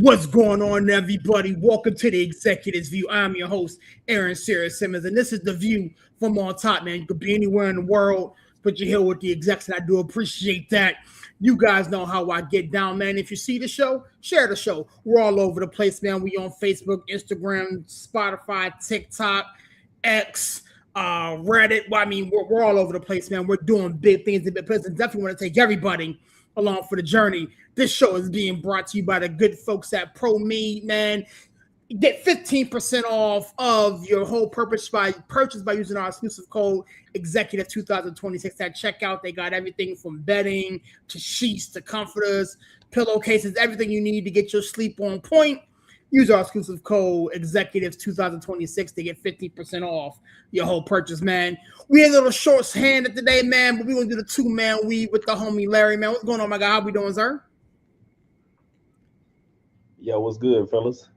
What's going on, everybody? Welcome to the Executives View. I'm your host, Aaron Sirius Simmons, and this is the view from on top, man. You could be anywhere in the world, but you're here with the execs, and I do appreciate that. You guys know how I get down, man. If you see the show, share the show. We're all over the place, man. We on Facebook, Instagram, Spotify, TikTok, X, Reddit. Well, I mean, we're all over the place, man. We're doing big things in the business. Definitely want to take everybody along for the journey. This show is being brought to you by the good folks at ProMe, man. Get 15% off of your whole purchase by using our exclusive code Executive 2026 at checkout. They got everything from bedding to sheets to comforters, pillowcases, everything you need to get your sleep on point. Use our exclusive code Executive 2026 to get 50% off your whole purchase, man. We had a little short-handed today, man, but we're going to do the two-man weave with the homie Larry, man. What's going on, my guy? How we doing, sir? Yo, what's good, fellas?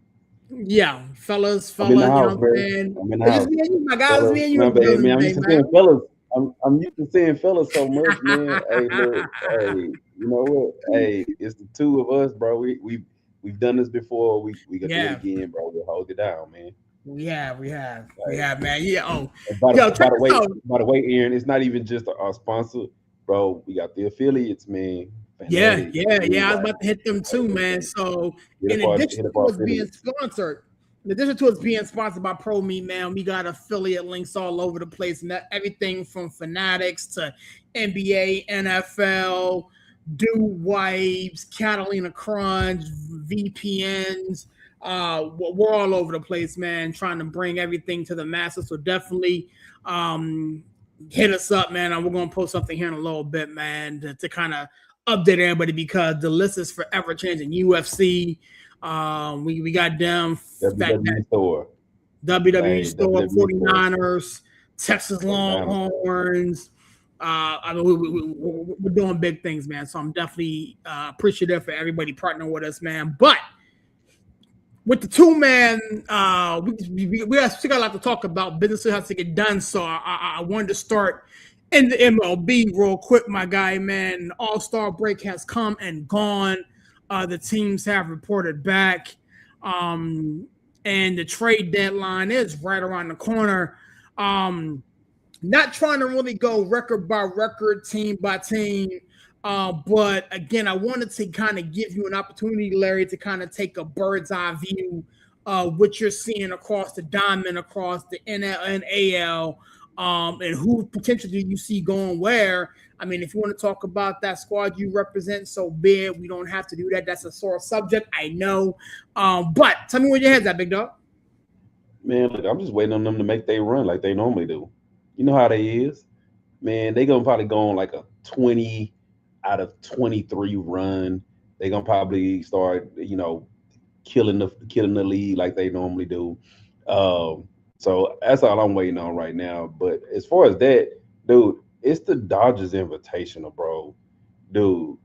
Yeah, fellas. I'm in the house, man. I'm in the house. My guys, me and you. Man, I'm used to saying fellas. I'm used to saying fellas so much, man. Hey, look, hey, you know what? Hey, it's the two of us, bro. We've done this before. We can do it again, bro. We'll hold it down, man. We have, man. Yeah. Oh, by the way, Aaron, it's not even just our sponsor, bro. We got the affiliates, man. Yeah. I was about to hit them too, man. So in addition to us being sponsored by ProMe, man, we got affiliate links all over the place, and everything from Fanatics to NBA, NFL, Dew Wipes, Catalina Crunch, VPNs. We're all over the place, man, trying to bring everything to the masses. So definitely hit us up, man. And we're gonna post something here in a little bit, man, to kind of update everybody, because the list is forever changing. UFC, we got them WWE store, 49ers, Texas Longhorns. I mean, we're doing big things, man. So I'm definitely appreciative for everybody partnering with us, man. But with the two man, we still got a lot to talk about. Business has to get done, so I wanted to start in the MLB real quick, my guy, man. All-Star break has come and gone. The teams have reported back, and the trade deadline is right around the corner. Not trying to really go record by record, team by team, but again, I wanted to kind of give you an opportunity, Larry, to kind of take a bird's eye view of what you're seeing across the diamond, across the NL and AL. And who potentially you see going where. I mean, if you want to talk about that squad you represent, so be it. We don't have to do that. That's a sore subject, I know. But tell me where your head's at, big dog. Man, look, I'm just waiting on them to make their run like they normally do. You know how they is. Man, they going to probably go on like a 20 out of 23 run. They going to probably start, killing the league like they normally do. So that's all I'm waiting on right now. But as far as that, dude, it's the Dodgers Invitational, bro. Dude,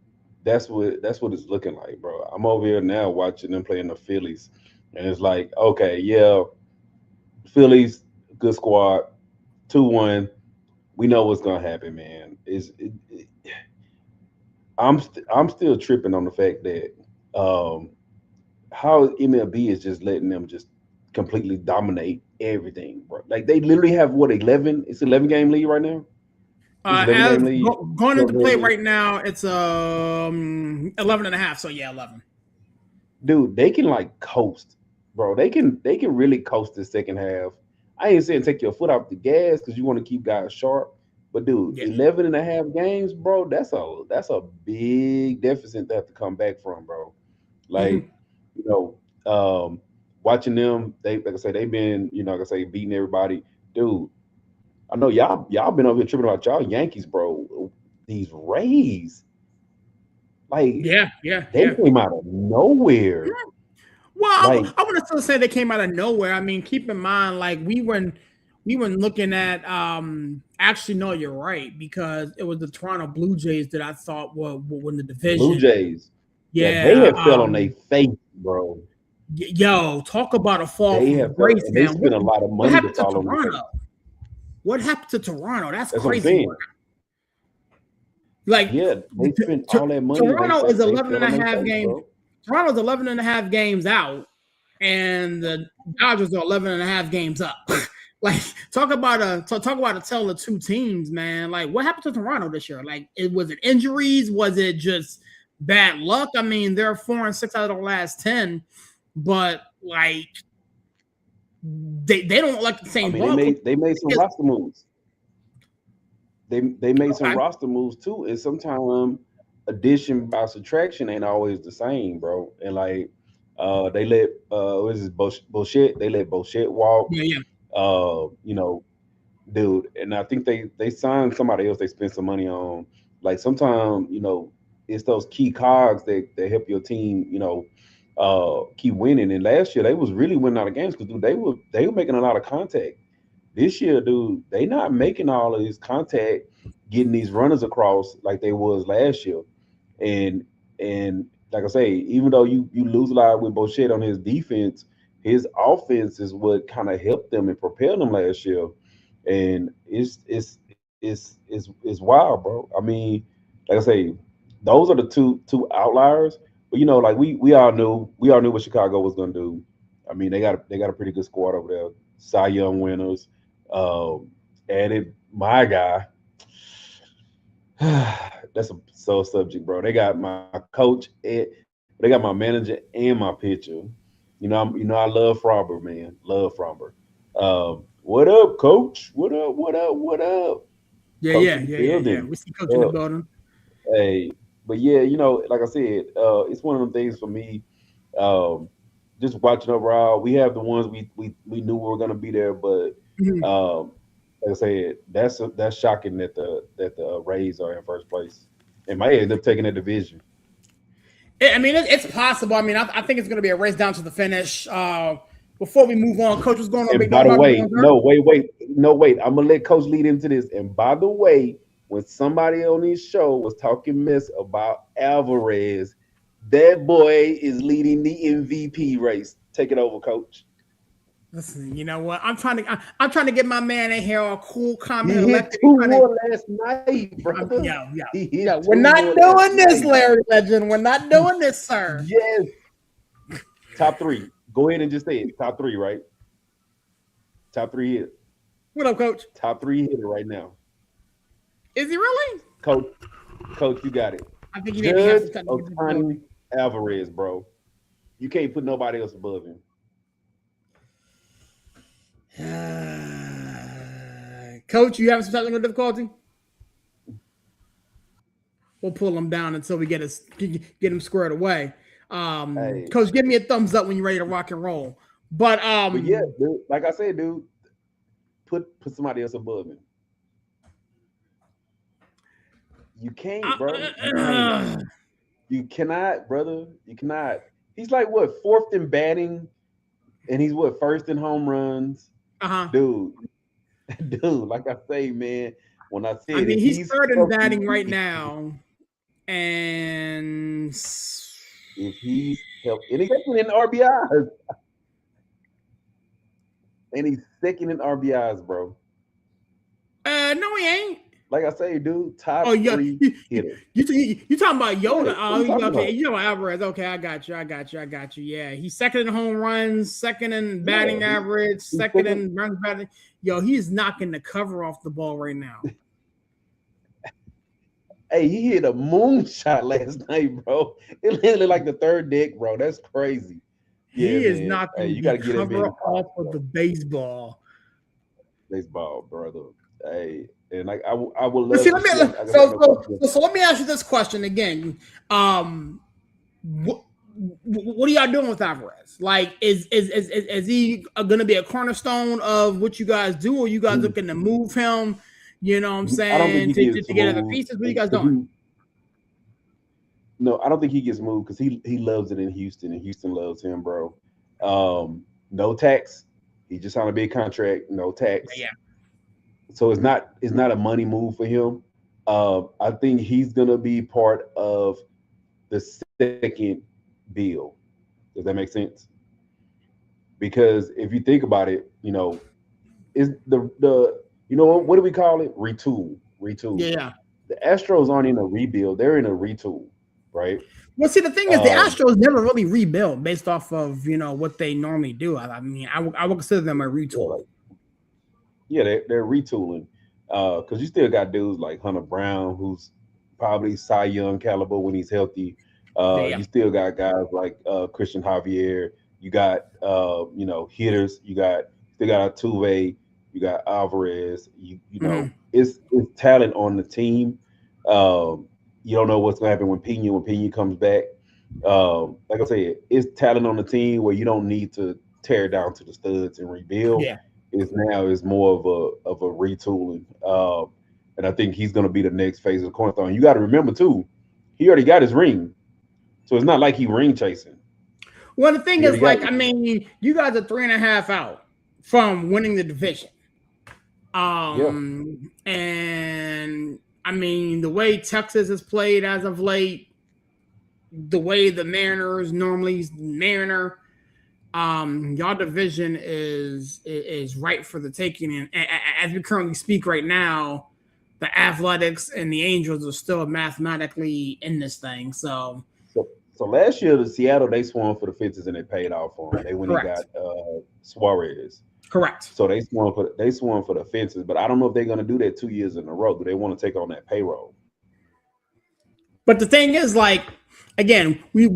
that's what it's looking like, bro. I'm over here now watching them playing the Phillies, and it's like, okay, yeah, Phillies, good squad, 2-1. We know what's gonna happen, man. I'm still tripping on the fact that how MLB is just letting them just completely dominate everything, bro. Like they literally have 11? It's 11 game lead right now. Going into play right now, it's 11 and a half. So yeah, 11. Dude, they can like coast, bro. They can really coast the second half. I ain't saying take your foot off the gas because you want to keep guys sharp, but dude, 11 and a half games, bro. That's a big deficit to have to come back from, bro. Like watching them, they've been, beating everybody. Dude, I know y'all been over here tripping about y'all Yankees, bro. These Rays, like, they came out of nowhere. Yeah. Well, like, I want to still say they came out of nowhere. I mean, keep in mind, like we were looking at. Actually, no, you're right, because it was the Toronto Blue Jays that I thought would win the division. Blue Jays, they have fell on their face, bro. Yo, talk about a fall from grace, man. They spent a lot of money to fall on Toronto. What happened to Toronto? That's crazy. Like, they spent all that money. Toronto is 11 and a half games. Toronto's 11 and a half games out, and the Dodgers are 11 and a half games up. Like, talk about a tale of two teams, man. Like, what happened to Toronto this year? Like, was it injuries? Was it just bad luck? I mean, they're 4-6 out of the last 10, but like they don't like the same ball. They made some roster moves. They made some roster moves too, and sometimes addition by subtraction ain't always the same, bro. And like they let what is this bullshit? They let bullshit walk. Yeah. You know, dude, and I think they signed somebody else they spent some money on. Like sometimes, you know, it's those key cogs that help your team, you know, keep winning. And last year they was really winning out of games because they were making a lot of contact. This year, dude, they not making all of this contact, getting these runners across like they was last year. And like I say, even though you lose a lot with Boucher on his defense, his offense is what kind of helped them and propelled them last year. And it's wild, bro. I mean, like I say, those are the two outliers. But you know, like we all knew what Chicago was gonna do. I mean, they got a pretty good squad over there. Cy Young winners. Added my guy. That's a sore subject, bro. They got my coach, they got my manager and my pitcher. You know, I love Fromber, man. Love Fromber. What up, coach? What up? Yeah. We see coach in the building. Hey, but yeah, you know, like I said, it's one of them things for me. Just watching overall, we have the ones we knew were gonna be there, but like I said, that's shocking that the Rays are in first place and might end up taking a division. I mean, it's possible. I mean, I think it's going to be a race down to the finish. Before we move on, Coach, what's going on? And by the way, wait. I'm gonna let Coach lead into this. And by the way, when somebody on this show was talking mess about Alvarez, that boy is leading the MVP race. Take it over, Coach. Listen, you know what? I'm trying to get my man in here all cool, calm, and elected. Last night, bro. Yeah. We're not doing this, Larry Legend. We're not doing this, sir. Yes. Top three. Go ahead and just say it. Top three, right? Top three hitter. What up, Coach? Top three hitter right now. Is he really? Coach, you got it. I think he has Ohtani Alvarez, bro. You can't put nobody else above him. Coach, you having some technical difficulty? We'll pull him down until we get him squared away. Coach, give me a thumbs up when you're ready to rock and roll. But yeah, dude, like I said, dude, put somebody else above him. You can't, bro. You cannot, brother. You cannot. He's like what, fourth in batting, and he's what, first in home runs. Dude, like I say, man, when I said, I mean, he's third in batting right now, and if he's healthy, and he's second in RBIs, bro. No, he ain't. Like I say, dude, top three hitter. You talking about Yoda? Okay, you know Alvarez. Okay, I got you. Yeah, he's second in home runs, second in batting average, second in runs batting. Yo, he's knocking the cover off the ball right now. Hey, he hit a moonshot last night, bro. It landed like the third deck, bro. That's crazy. He is knocking the cover off of the baseball. Baseball, brother. Hey. And like I will love. So let me ask you this question again. What are y'all doing with Alvarez? Like, is he going to be a cornerstone of what you guys do, or you guys looking to move him? You know what I'm saying, to get other pieces. What are you guys doing? No, I don't think he gets moved because he loves it in Houston, and Houston loves him, bro. No tax. He just signed a big contract. No tax. Yeah. So it's not a money move for him. I think he's gonna be part of the second bill. Does that make sense? Because if you think about it, you know, is the you know what do we call it? Retool. Yeah. The Astros aren't in a rebuild; they're in a retool. right? Well, see, the thing is, the Astros never really rebuild based off of what they normally do. I mean, I would consider them a retool. They're retooling because you still got dudes like Hunter Brown, who's probably Cy Young caliber when he's healthy. Yeah. You still got guys like Christian Javier. You got hitters. You still got Altuve. You got Alvarez. You know it's talent on the team. You don't know what's gonna happen when Pena comes back. Like I said, it's talent on the team where you don't need to tear down to the studs and rebuild. Yeah. It's more of a retooling, and I think he's going to be the next phase of the cornerstone. You got to remember too, he already got his ring, so it's not like he ring chasing. Well, the thing is, like, I mean, you guys are 3.5 out from winning the division, and I mean the way Texas has played as of late, the way the Mariners normally Mariner. Y'all division is ripe for the taking, and as we currently speak right now, the Athletics and the Angels are still mathematically in this thing. So last year, the Seattle, they swung for the fences and they paid off for them. They went and got Suarez. Correct. So they swung for the fences, but I don't know if they're going to do that 2 years in a row. Do they want to take on that payroll? But the thing is, like, again, we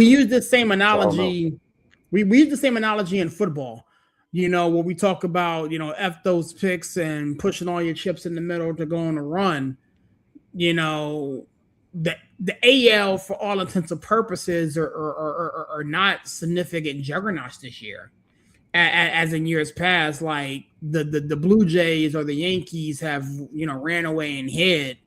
use the same analogy. We use the same analogy in football, when we talk about, F those picks and pushing all your chips in the middle to go on a run. The AL, for all intents and purposes, are not significant juggernauts this year, as in years past. Like the Blue Jays or the Yankees have, ran away and hid.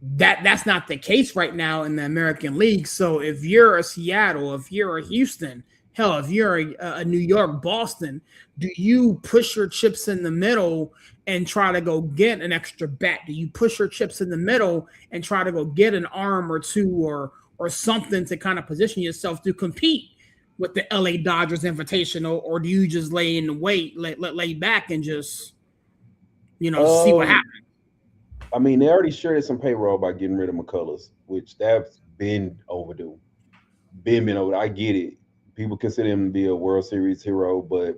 That's not the case right now in the American League. So if you're a Seattle, if you're a Houston, hell, if you're a New York, Boston, do you push your chips in the middle and try to go get an extra bat? Do you push your chips in the middle and try to go get an arm or two or something to kind of position yourself to compete with the LA Dodgers Invitational, or do you just lay in the wait, lay back and just see what happens? I mean, they already shared some payroll by getting rid of McCullers, which that's been overdue. Been overdue. I get it. People consider him to be a World Series hero, but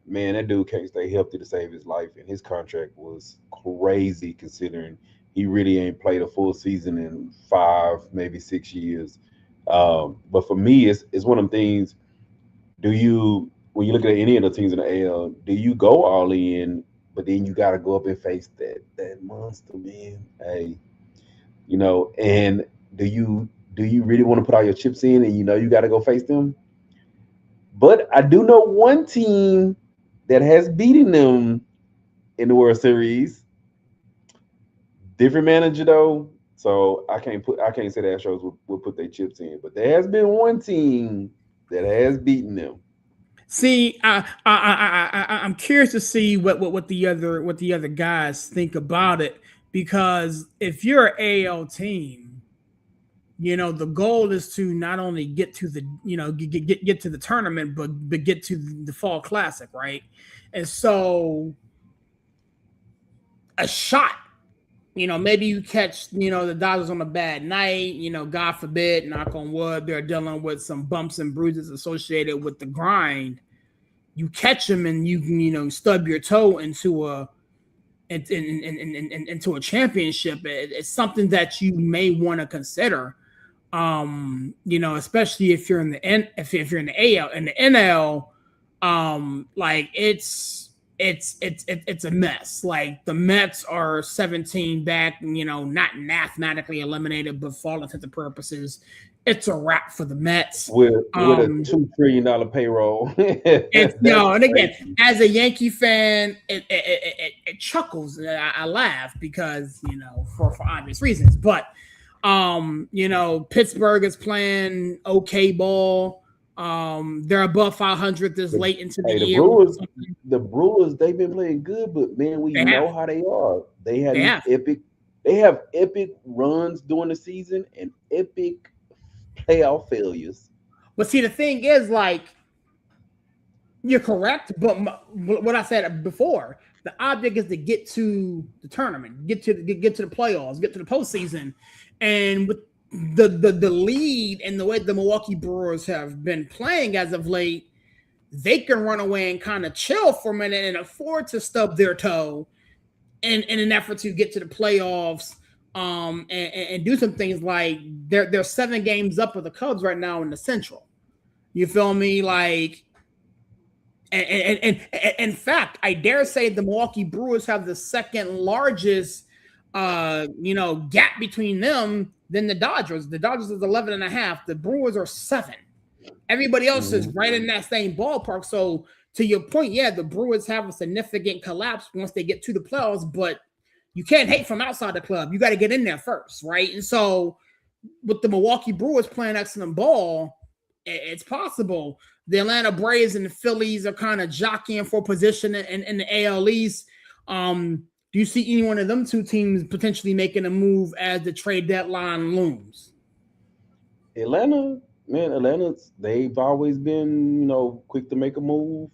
man, that dude can't stay healthy to save his life, and his contract was crazy considering he really ain't played a full season in 5, maybe 6 years. But for me, it's one of them things. When you look at any of the teams in the AL, do you go all in? But then you got to go up and face that monster, man. Hey, and do you really want to put all your chips in and you got to go face them? But I do know one team that has beaten them in the World Series. Different manager though, so I can't say the Astros will put their chips in. But there has been one team that has beaten them. See, I'm curious to see what the other guys think about it, because if you're an AL team, the goal is to not only get to the get to the tournament, but get to the Fall Classic, right? And so a shot, maybe you catch the Dodgers on a bad night, God forbid, knock on wood, they're dealing with some bumps and bruises associated with the grind. You catch them and you can stub your toe into a championship. It's something that you may want to consider, especially if you're in the AL. In the NL, like it's a mess. Like the Mets are 17 back, not mathematically eliminated, but for all intents and purposes, it's a wrap for the Mets with a $2 trillion payroll. And again, as a Yankee fan, it chuckles. I laugh because for obvious reasons. But Pittsburgh is playing okay ball. They're above 500 this late into the year. The Brewers, they've been playing good, but man, we know how they are. They have epic runs during the season and epic playoff failures. But see, the thing is, like, you're correct, but what I said before, the object is to get to the tournament, get to the playoffs, get to the postseason, And with the lead and the way the Milwaukee Brewers have been playing as of late, they can run away and kind of chill for a minute and afford to stub their toe in an effort to get to the playoffs, and do some things like they're 7 games up of the Cubs right now in the Central. You feel me? Like, and in fact, I dare say the Milwaukee Brewers have the second largest gap between them than the Dodgers. The Dodgers is 11.5. The Brewers are 7. Everybody else is right in that same ballpark. So to your point, yeah, the Brewers have a significant collapse once they get to the playoffs, but you can't hate from outside the club. You got to get in there first, right? And so with the Milwaukee Brewers playing excellent ball, it's possible. The Atlanta Braves and the Phillies are kind of jockeying for position in the AL East. Do you see any one of them two teams potentially making a move as the trade deadline looms? Atlanta, man, they've always been, quick to make a move.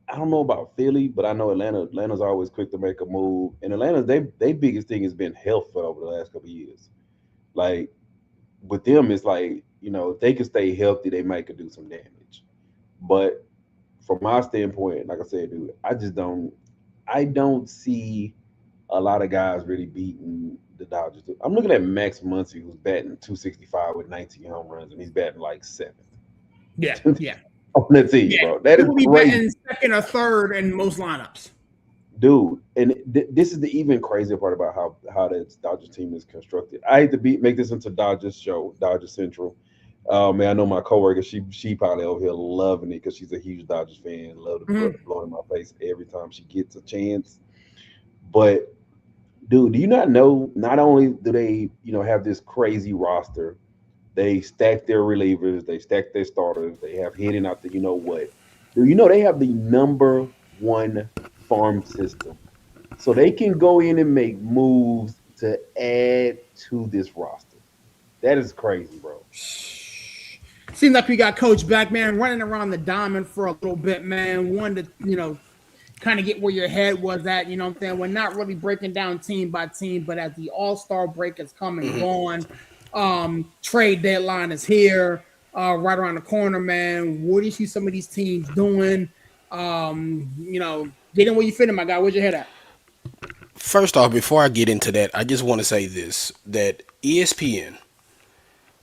I don't know about Philly, but I know Atlanta's always quick to make a move. And Atlanta's they biggest thing has been health for over the last couple of years. Like with them, it's like, if they can stay healthy, they might could do some damage. But from my standpoint, like I said, dude, I don't see a lot of guys really beating the Dodgers. I'm looking at Max Muncy, who's batting 265 with 19 home runs, and he's batting like 7th. Yeah, yeah. On that team, bro. That is be crazy. Batting second or third in most lineups. Dude, and this is the even crazier part about how the Dodgers team is constructed. I hate to make this into Dodgers show, Dodgers Central. Man, I know my coworker, she probably over here loving it because she's a huge Dodgers fan. Love to blow in my face every time she gets a chance. But dude, do you not know? Not only do they, have this crazy roster, they stack their relievers, they stack their starters, they have hitting out the what. Dude, they have the number 1 farm system, so they can go in and make moves to add to this roster. That is crazy, bro. Seems like we got Coach back, man, running around the diamond for a little bit, man. Wanted to, kind of get where your head was at. You know what I'm saying? We're not really breaking down team by team, but as the All-Star break is coming and gone, trade deadline is here, right around the corner, man. What do you see some of these teams doing? Get in where you fit in, my guy. Where's your head at? First off, before I get into that, I just want to say this, that ESPN,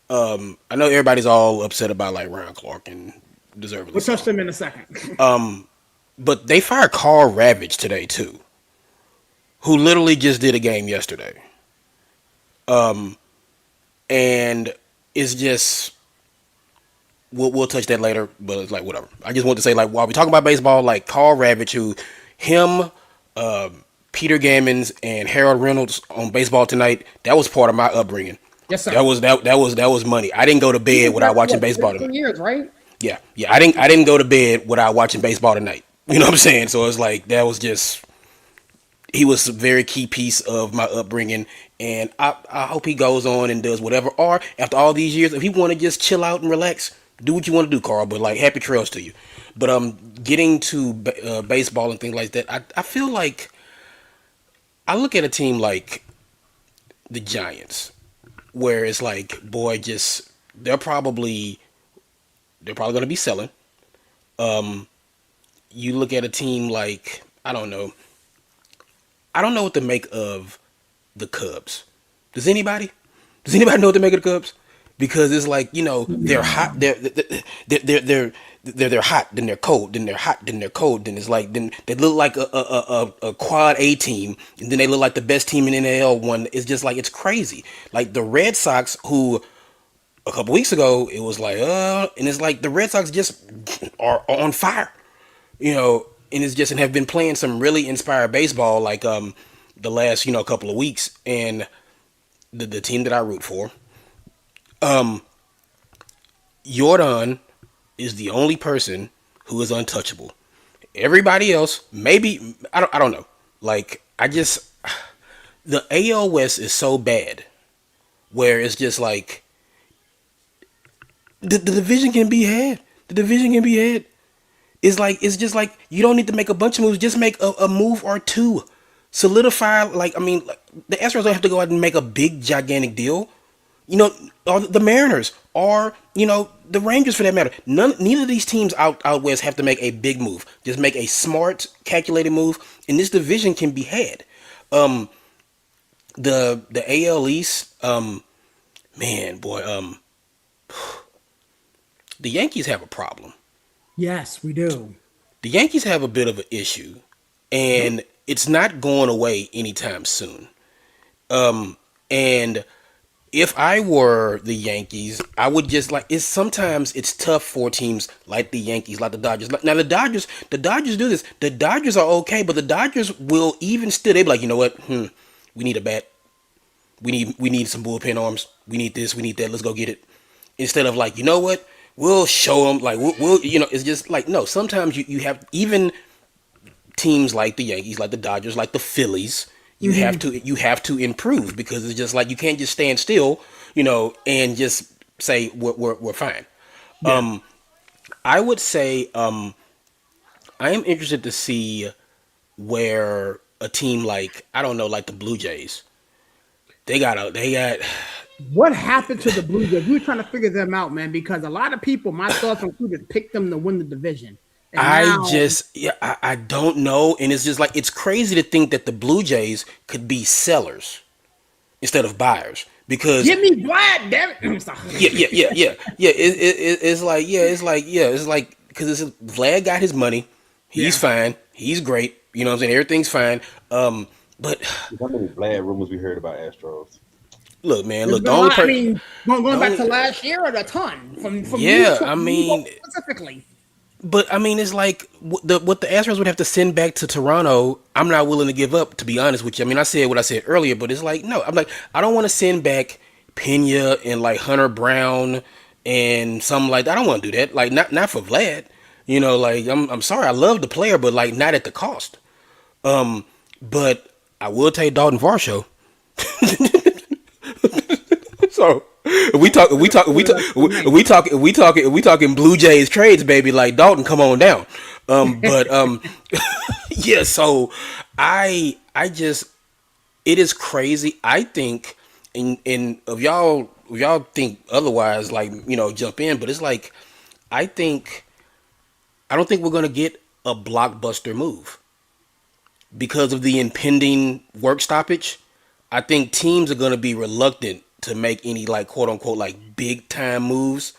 I know everybody's all upset about like Ryan Clark and deservedly. We'll touch them in a second. But they fired Carl Ravage today too, who literally just did a game yesterday. And it's just, we'll touch that later, but it's like whatever. I just want to say, like, while we talking about baseball, like Carl Ravage, Peter Gammons and Harold Reynolds on Baseball Tonight, that was part of my upbringing. Yes, sir. That was money. I didn't go to bed without watching Baseball Tonight. Years, right? Yeah. I didn't go to bed without watching Baseball Tonight. You know what I'm saying? So it's like that was just, he was a very key piece of my upbringing, and I hope he goes on and does whatever. Or after all these years, if he want to just chill out and relax, do what you want to do, Carl. But like, happy trails to you. But getting to baseball and things like that, I feel like I look at a team like the Giants, where it's like, boy, just they're probably going to be selling. You look at a team like, I don't know what to make of the Cubs. Does anybody know what to make of the Cubs? Because it's like, they're hot, they're hot, then they're cold, then they're hot, then they're cold, then it's like, then they look like a quad A team, and then they look like the best team in NL one. It's just like, it's crazy. Like the Red Sox, who a couple weeks ago it was like, and it's like the Red Sox just are on fire, and it's just, and have been playing some really inspired baseball, like the last couple of weeks. And the team that I root for, Jordan is the only person who is untouchable. Everybody else, maybe, I don't know. Like, the AL West is so bad, where it's just like, the division can be had. The division can be had. It's just like, you don't need to make a bunch of moves. Just make a move or two. solidify. Like, I mean, like, the Astros don't have to go out and make a big, gigantic deal. You know, or the Mariners, or the Rangers for that matter. Neither of these teams out west have to make a big move. Just make a smart, calculated move, and this division can be had. Um, the AL East, man, boy, the Yankees have a problem. Yes, we do. The Yankees have a bit of an issue, and it's not going away anytime soon. And if I were the Yankees, I would just like it's sometimes it's tough for teams like the Yankees, like the Dodgers. Now the Dodgers do this. The Dodgers are okay, but the Dodgers will even still they be like, you know what? We need a bat. We need some bullpen arms. We need this. We need that. Let's go get it. Instead of like, you know what? We'll show them. Like we'll it's just like no. Sometimes you have even teams like the Yankees, like the Dodgers, like the Phillies, you have to improve because it's just like you can't just stand still, and just say we're fine. Yeah. I would say I am interested to see where a team like I don't know, like the Blue Jays, they got What happened to the Blue Jays? We were trying to figure them out, man, because a lot of people, my thoughts included, picked them to win the division. And I now, just yeah I don't know, and it's just like it's crazy to think that the Blue Jays could be sellers instead of buyers because give me Vlad, damn it. I'm sorry. yeah. It's like because Vlad got his money, he's fine, he's great. You know what I'm saying? Everything's fine. But How many bad rumors we heard about Astros? look, man, There's look, the been a only lot, I person, mean, going back to last year, a ton from yeah, you, I you mean, specifically. but I mean, it's like what the Astros would have to send back to Toronto. I'm not willing to give up, to be honest with you. I mean, I said what I said earlier, but it's like no, I'm like I don't want to send back Pena and like Hunter Brown and something like that. I don't want to do that. Like not for Vlad. Like I'm sorry, I love the player, but like not at the cost. But I will take Dalton Varsho. So we talking Blue Jays trades, baby. Like Dalton, come on down. But yeah. So I just it is crazy. I think, and if y'all think otherwise, like jump in. But it's like I don't think we're gonna get a blockbuster move because of the impending work stoppage. I think teams are going to be reluctant to make any like quote unquote like big time moves.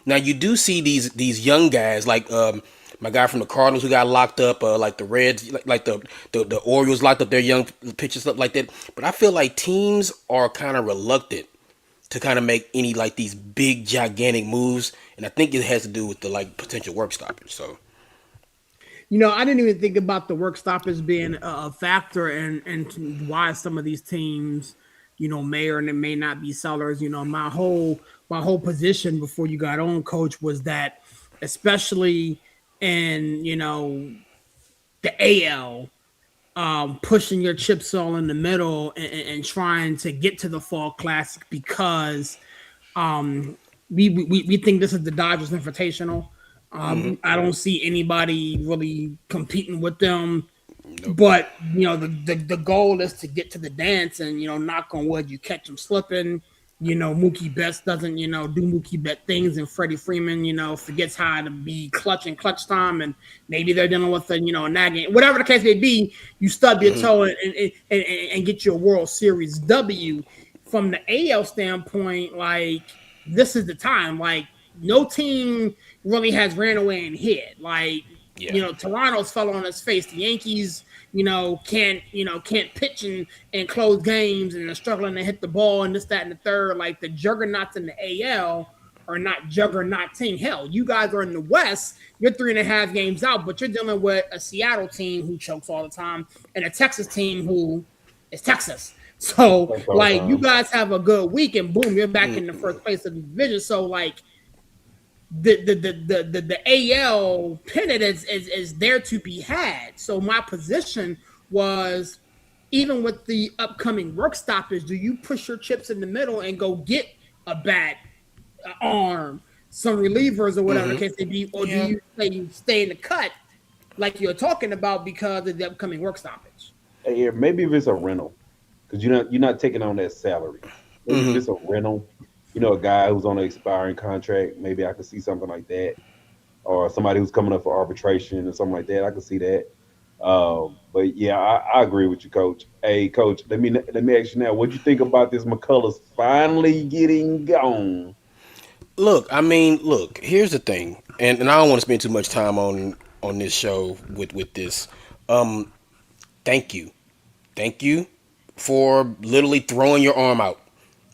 Now you do see these young guys like my guy from the Cardinals who got locked up, like the Reds, like the Orioles locked up their young pitchers stuff like that. But I feel like teams are kind of reluctant to kind of make any like these big gigantic moves, and I think it has to do with the like potential work stoppage. So I didn't even think about the work stoppers being a factor and why some of these teams, may or may not be sellers. My whole position before you got on, coach, was that especially in the AL, pushing your chips all in the middle and trying to get to the fall classic because we think this is the Dodgers Invitational. I don't see anybody really competing with them. nope. But the goal is to get to the dance, and knock on wood, you catch them slipping. Mookie Betts doesn't do Mookie Bet things, and Freddie Freeman forgets how to be clutch in clutch time, and maybe they're dealing with a nagging, whatever the case may be. You stub your toe and get your World Series W. From the AL standpoint, like this is the time. Like no team really has ran away and hit. Like Yeah. Toronto's fell on its face. The Yankees, can't pitch and close games and are struggling to hit the ball and this, that, and the third. Like the juggernauts in the AL are not juggernauting. Hell, you guys are in the West. You're 3.5 games out, but you're dealing with a Seattle team who chokes all the time and a Texas team who is Texas. So, like, you guys have a good week, and boom, you're back in the first place of the division. So, like, the AL pennant is there to be had. So my position was, even with the upcoming work stoppage, do you push your chips in the middle and go get a bat, arm, some relievers, or whatever the case may be, or do you stay in the cut like you're talking about because of the upcoming work stoppage? Hey, maybe if it's a rental, because you're not taking on that salary. Maybe if Hmm. it's a rental, a guy who's on an expiring contract, maybe I could see something like that, or somebody who's coming up for arbitration or something like that. I could see that. But yeah, I agree with you, Coach. Hey, Coach, let me ask you now, what do you think about this McCullers finally getting gone? Look, I mean, look. Here's the thing, and I don't want to spend too much time on this show with this. Um, thank you for literally throwing your arm out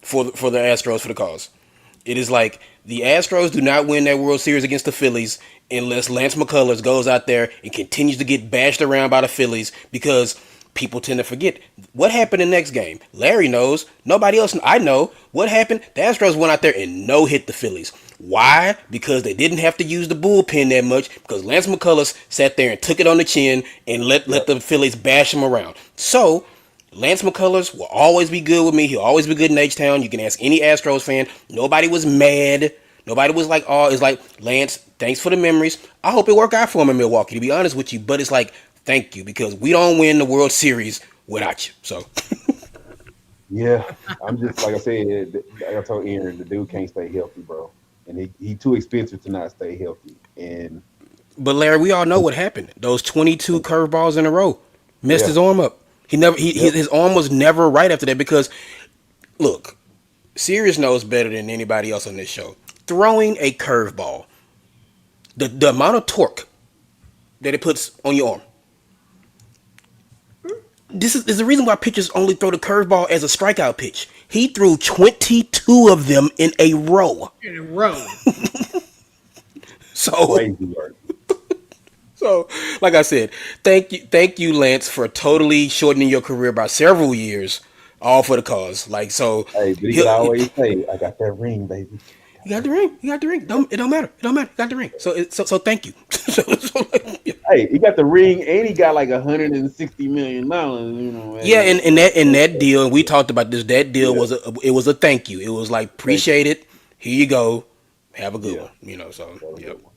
for the Astros for the cause. It is like the Astros do not win that World Series against the Phillies unless Lance McCullers goes out there and continues to get bashed around by the Phillies because people tend to forget what happened in the next game. Larry knows. Nobody else. I know what happened. The Astros went out there and no hit the Phillies. Why? Because they didn't have to use the bullpen that much because Lance McCullers sat there and took it on the chin and let Yep. the Phillies bash him around. So Lance McCullers will always be good with me. He'll always be good in H-Town. You can ask any Astros fan. Nobody was mad. Nobody was like, oh, it's like, Lance, thanks for the memories. I hope it worked out for him in Milwaukee, to be honest with you. But it's like, thank you, because we don't win the World Series without you. So, Yeah, I'm just like I said, like I told Aaron, the dude can't stay healthy, bro, and he too expensive to not stay healthy. And but Larry, we all know what happened. Those 22 curveballs in a row messed yeah, his arm up. He never, yep, his arm was never right after that because, look, Sirius knows better than anybody else on this show. Throwing a curveball, the amount of torque that it puts on your arm. This is the reason why pitchers only throw the curveball as a strikeout pitch. He threw 22 of them in a row. In a row. So, crazy work. so like I said, thank you, Lance, for totally shortening your career by several years, all for the cause. Like so, Hey, but he could he always say, "I got that ring, baby. I got you got that the ring." ring. You got the ring. It don't matter. It don't matter. You got the ring. So thank you. Yeah. Hey, he got the ring, and he got like $160 million. Yeah, Man. in that deal, and we talked about this. That deal Yeah, was a thank you. It was like thank you. appreciate it. Here you go. Have a good Yeah, one. So that was a yep. good one.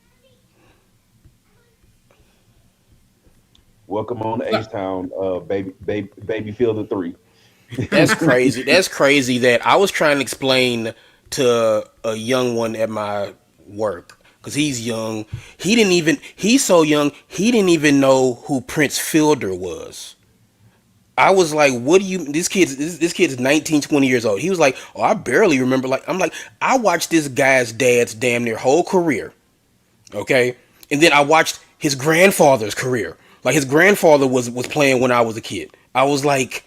Welcome on to H Town, baby Fielder 3. That's crazy. That's crazy that I was trying to explain to a young one at my work because he's young. He's so young, he didn't even know who Prince Fielder was. I was like, what do you, this kid is 19, 20 years old. He was like, oh, I barely remember. Like, I'm like, I watched this guy's dad's damn near whole career. Okay. And then I watched his grandfather's career. Like his grandfather was playing when I was a kid. I was like,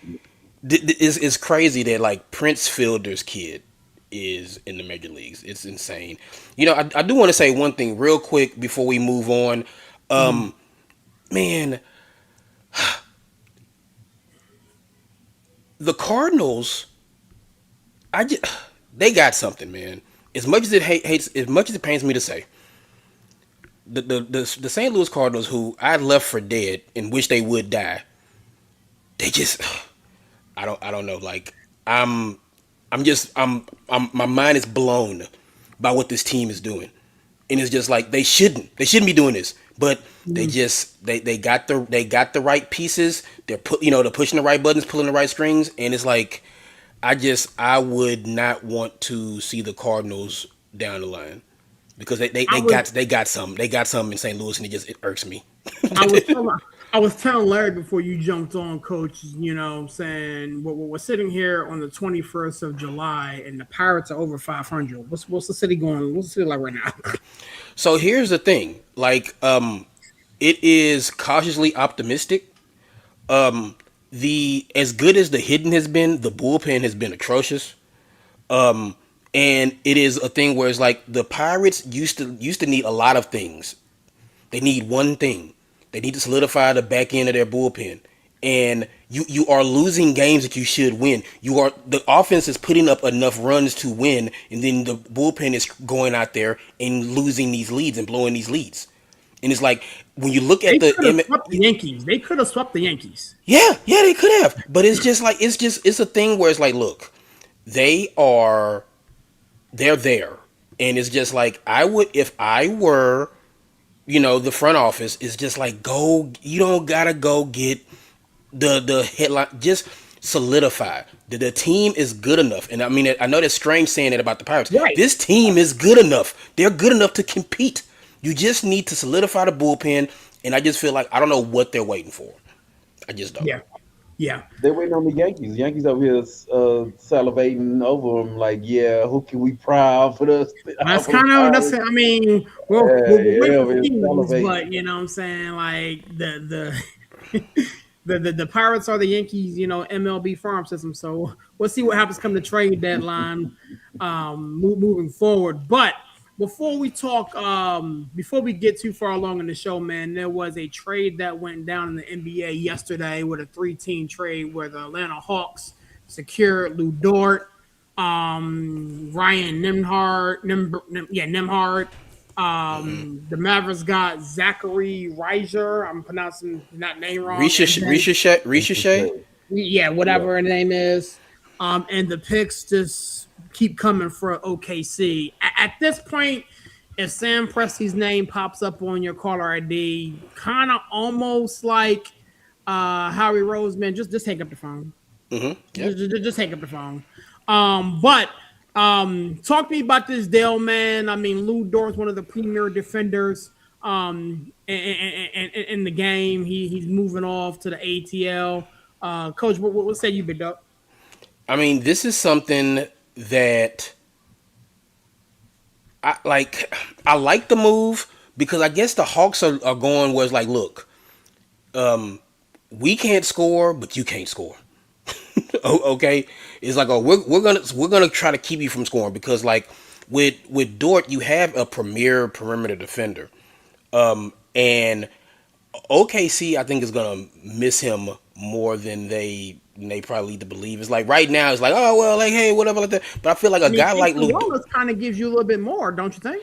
it's crazy that like Prince Fielder's kid is in the major leagues. It's insane. I do want to say one thing real quick before we move on. Mhm. Man, the Cardinals, I just they got something, man. As much as as much as it pains me to say, the St. Louis Cardinals, who I left for dead and wish they would die, they just I don't know. Like I'm I'm my mind is blown by what this team is doing, and it's just like they shouldn't be doing this, but they Mhm. just they got the right pieces. They're pushing the right buttons, pulling the right strings, and it's like I would not want to see the Cardinals down the line because they, they, I they was got they got some in St. Louis, and it irks me. I was telling I was telling Larry before you jumped on, Coach. I'm saying we're sitting here on the 21st of July, and the Pirates are over 500. What's the city going? What's the city like right now? So here's the thing, like it is cautiously optimistic. The as good as the hitting has been, the bullpen has been atrocious. And it is a thing where it's like the Pirates used to need a lot of things. They need one thing. They need to solidify the back end of their bullpen. And you are losing games that you should win. The offense is putting up enough runs to win, and then the bullpen is going out there and losing these leads and blowing these leads. And it's like when you look at They the could have swept the Yankees. They could have swept the Yankees. yeah, they could have. But it's just like it's a thing where it's like, look, they are they're there. And it's just like I would if I were the front office is just like go. You don't gotta go get the headline, just solidify that the team is good enough. And I mean, I know that's strange saying that about the Pirates. Right. This team is good enough. They're good enough to compete. You just need to solidify the bullpen. And I just feel like I don't know what they're waiting for. I just don't. Yeah. Yeah. They're waiting on the Yankees. Yankees over here salivating over them, like, yeah, who can we pry for us? That's kind of I mean, we're Yeah, waiting for we're Kings, salivating. but you know what I'm saying, like the Pirates are the Yankees, MLB farm system. So we'll see what happens come the trade deadline, moving forward. But before we talk, before we get too far along in the show, man, there was a trade that went down in the NBA yesterday with a 3-team trade where the Atlanta Hawks secured Lou Dort, Ryan Nimhard. The Mavericks got Zachary Reiser. I'm pronouncing that name wrong. Ricochet. Yeah, whatever her name is. And the picks just keep coming for OKC. At this point, if Sam Presti's name pops up on your caller ID, kind of almost like Howie Roseman, just hang up the phone. Mm-hmm. Yep. Just hang up the phone. But talk to me about this deal, man. I mean, Lou Dort's one of the premier defenders in the game. He's moving off to the ATL. Coach, what say you, big dog? I mean, this is something that I like. I like the move because I guess the Hawks are going where it's like, look, we can't score, but you can't score. Okay, it's like, oh, we're gonna try to keep you from scoring because like with Dort, you have a premier perimeter defender, and OKC I think is gonna miss him more than they probably lead to believe. It's like right now it's like, oh well, like hey whatever like that. But I feel like a guy like Lou kind of gives you a little bit more, don't you think?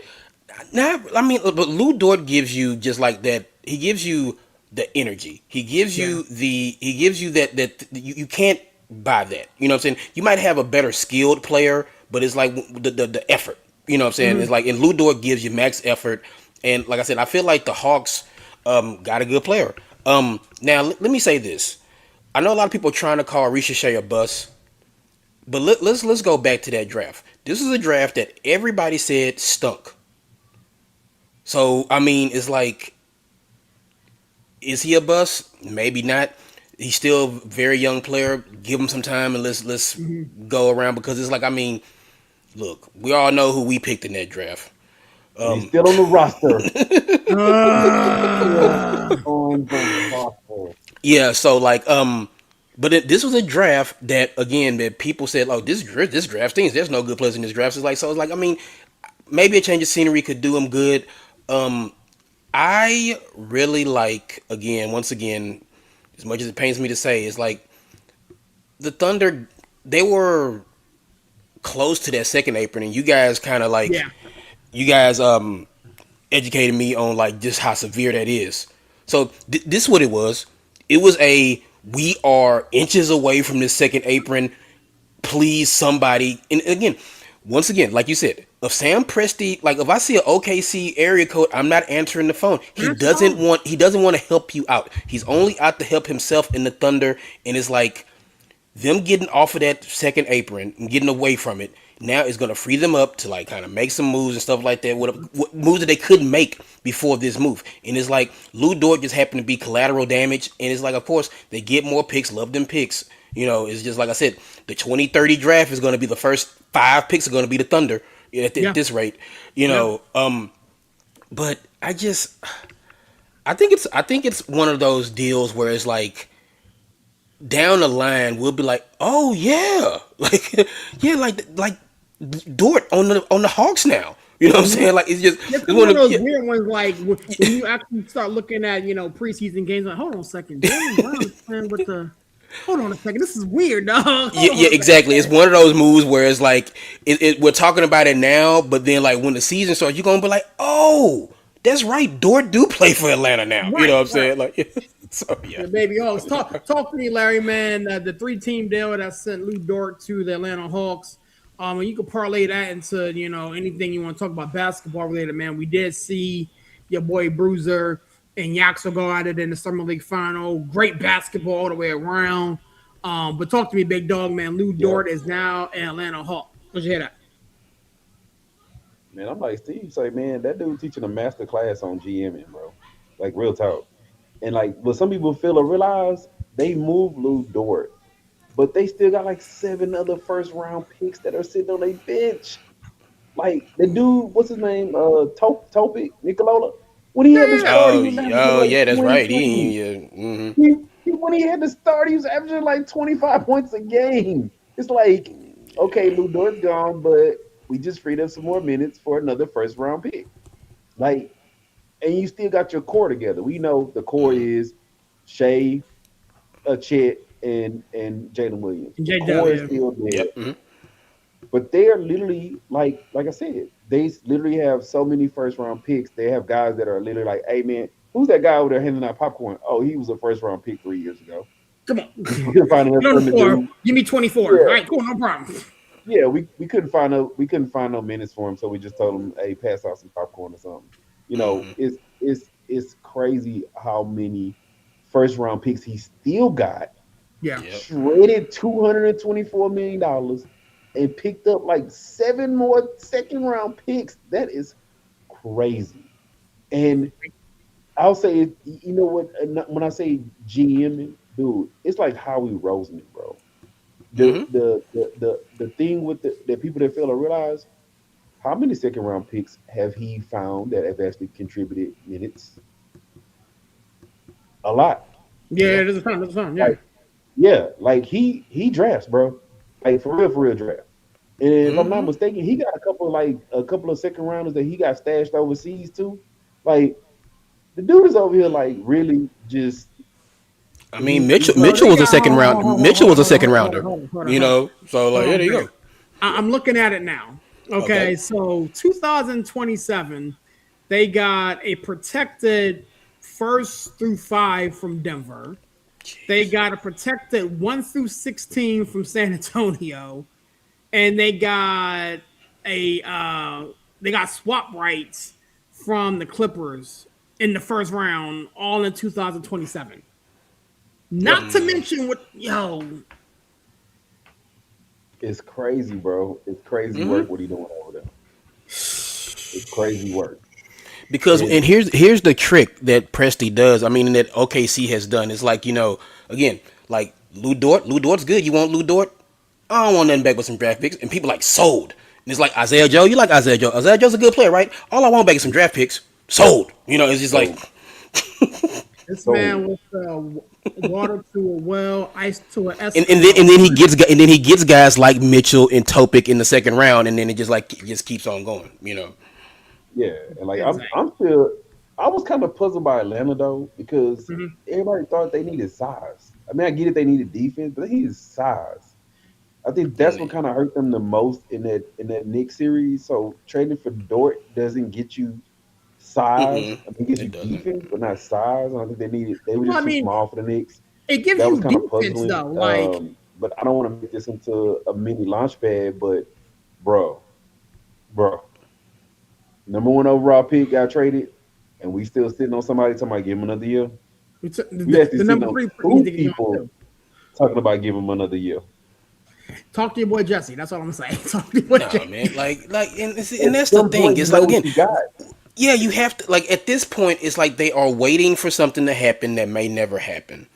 Nah, I mean, but Lou Dort gives you just like that. He gives you the energy. He gives you he gives you that you can't buy that. You know what I'm saying? You might have a better skilled player, but it's like the effort. You know what I'm saying? It's like, and Lou Dort gives you max effort. And like I said, I feel like the Hawks got a good player. Now let me say this. I know a lot of people are trying to call Ricochet a bust, but let's go back to that draft. This is a draft that everybody said stunk. So I mean, it's like, is he a bust? Maybe not. He's still a very young player. Give him some time and let's go around because it's like, I mean, look, we all know who we picked in that draft. He's still on the roster. Yeah, so like, but this was a draft that again that people said, oh, this draft stinks. There's no good players in this draft. It's like, so it's like, I mean, maybe a change of scenery could do him good. I really like, once again, as much as it pains me to say, it's like the Thunder, they were close to that second apron, and you guys kind of like, you guys educated me on like just how severe that is. So this is what it was. It was we are inches away from this second apron. Please, somebody. And again, once again, like you said, if Sam Presti, like if I see an OKC area code, I'm not answering the phone. He doesn't want to help you out. He's only out to help himself in the Thunder, and it's like them getting off of that second apron and getting away from it now is going to free them up to like kind of make some moves and stuff like that. What moves that they couldn't make before this move. And it's like Lou Dort just happened to be collateral damage. And it's like, of course, they get more picks, love them picks. You know, it's just like I said, the 2030 draft is going to be the first 5 picks are going to be the Thunder at this rate. You know, but I think it's one of those deals where it's like, down the line, we'll be like, oh yeah, like Dort on the Hawks now. You know what I'm saying? Like it's one of those weird ones. Like when you actually start looking at preseason games, like hold on a second, Jaylen Brown is playing with the. Hold on a second, this is weird, dog. Yeah, exactly. It's one of those moves where it's like we're talking about it now, but then like when the season starts, you're gonna be like, oh, that's right, Dort do play for Atlanta now. Right, you know what I'm saying? Like. So yeah, baby Hawks. Talk to me, Larry, man. The 3-team deal that sent Lou Dort to the Atlanta Hawks. And you can parlay that into anything you want to talk about basketball related, man. We did see your boy Bruiser and Yaks will go at it in the Summer League final. Great basketball all the way around. But talk to me, big dog, man. Lou Yeah, Dort is now an Atlanta Hawk. What'd you hear that? man. I'm like Steve. Say, man, that dude teaching a master class on GMing, bro. Like real talk. And like, what some people feel or realize, they moved Lou Dort, but they still got like 7 other first round picks that are sitting on their bench. Like the dude, what's his name? Topic Nicolola. When he Yeah, had to yeah, yeah. start, he Oh, was averaging like yeah, that's right. 20 points. When he had to start, he was averaging like 25 points a game. It's like, okay, Lou Dort's gone, but we just freed up some more minutes for another first round pick. Like, and you still got your core together. We know the core is Shea, Chet, and Jalen Williams. And The J Dub, core is yeah. still there. Yep. But they are literally like I said, they literally have so many first round picks. They have guys that are literally like, hey man, who's that guy over there handing out popcorn? Oh, he was a first round pick 3 years ago. Come on. We couldn't find enough Go for to him to four. do. Give me 24. All Yeah, right, cool, no problem. yeah. We couldn't find no minutes for him, so we just told him, hey, pass out some popcorn or something. It's crazy how many first round picks he still got. Yeah. Yep. Traded $224 million and picked up like 7 more second round picks. That is crazy. And I'll say, you know what? When I say GM, dude, it's like Howie Roseman, bro. The thing with the people that fail to realize, how many second round picks have he found that have actually contributed minutes? A lot. Yeah, Yeah. there's a ton, yeah. Like, yeah, like he drafts, bro. Like for real draft. And if I'm not mistaken, he got a couple of second rounders that he got stashed overseas too. Like the dude is over here like really just I mean, he Mitchell So Mitchell they was a got second round. Mitchell was a second rounder. You hold on. know, so like, yeah, there you Grant. go. I'm looking at it now. Okay, Okay. so 2027, they got a protected first through five from Denver. They Jeez. got a protected 1 through 16 from San Antonio, and they got swap rights from the Clippers in the first round, all in 2027. yep. Not to mention what It's crazy, bro. It's crazy work what he doing over there. It's crazy work. Because And and here's the trick that Presti does. I mean, that OKC has done. It's like, again, like Lou Dort. Lou Dort's good. You want Lou Dort? I don't want nothing back but some draft picks. And people like sold. And it's like Isaiah Joe. You like Isaiah Joe? Isaiah Joe's a good player, right? All I want back is some draft picks. Sold. It's just like, so this so man was water to a well, ice to an and then Eskimo. he gets guys like Mitchell and Topic in the second round, and then it just keeps on going. yeah, and like I'm Insane. I'm still I was kind of puzzled by Atlanta though because Mhm. everybody thought they needed size. I mean, I get it, they needed defense, but they needed size. I think that's what And kind of hurt them the most in that Knicks series. So trading for Dort doesn't get you size. I mean, it gets it you doesn't. defense, but not size. And I think they were Well, I just too mean, small for the Knicks. it gives That was you kind of defense puzzling. though. Like, But I don't want to make this into a mini launch pad. But bro, bro, number one overall pick got traded, and we still sitting on somebody talking about give him another year. We actually the sitting number on three he's two thinking on people too. talking about give him another year. Talk to your boy Jesse. That's all I'm saying. Talk to your boy Nah, man. Jesse. And At that's the some thing. point, you It's know like, what again, you got. yeah, you have to, like, at this point. It's like they are waiting for something to happen that may never happen,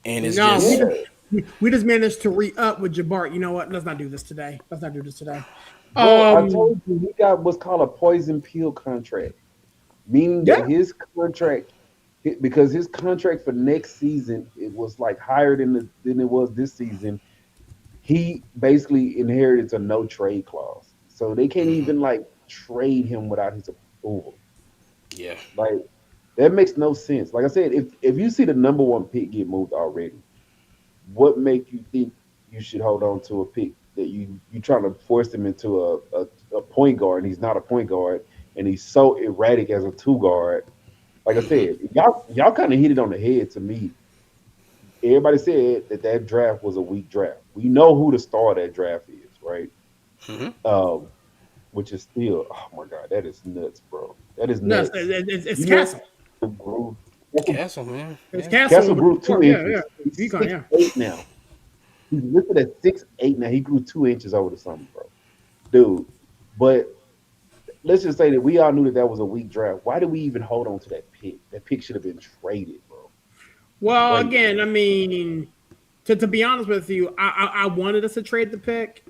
and it's No, just, Yeah, we just managed to re-up with Jabart. You know what? Let's not do this today. Let's not do this today. bro. I Um, told you he got what's called a poison pill contract, meaning yeah, that his contract, because his contract for next season it was like higher than it was this season. He basically inherited a no trade clause, so they can't even like trade him without his approval. yeah. Like that makes no sense. Like I said, if you see the number one pick get moved already, what make you think you should hold on to a pick that you trying to force him into a point guard and he's not a point guard and he's so erratic as a two guard. Like I said, y'all kind of hit it on the head to me. Everybody said that draft was a weak draft. We know who the star of that draft is, right? Um, which is still, oh my god, that is nuts, bro. That is no, nuts. it's You know Castle. the growth. Castle, man. It's Yeah. Castle. Grew 2 Yeah, inches. He's Beacon, yeah. 6'8" now. He's listed at 6'8" now. He grew 2 inches over the summer, bro. Dude. But let's just say that we all knew that was a weak draft. Why did we even hold on to that pick? That pick should have been traded, bro. Well, Traded. again, I mean, to be honest with you, I wanted us to trade the pick.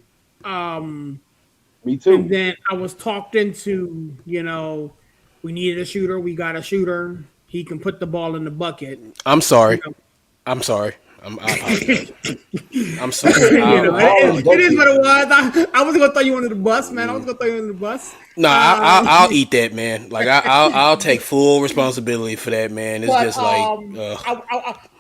Me too. And then I was talked into, we needed a shooter. We got a shooter. He can put the ball in the bucket. I'm sorry. You know, I'm sorry. I apologize. I'm sorry. it is what it was. I was gonna throw you under the bus, man. I was gonna throw you under the bus. No, I'll eat that, man. Like I'll take full responsibility for that, man. It's But just like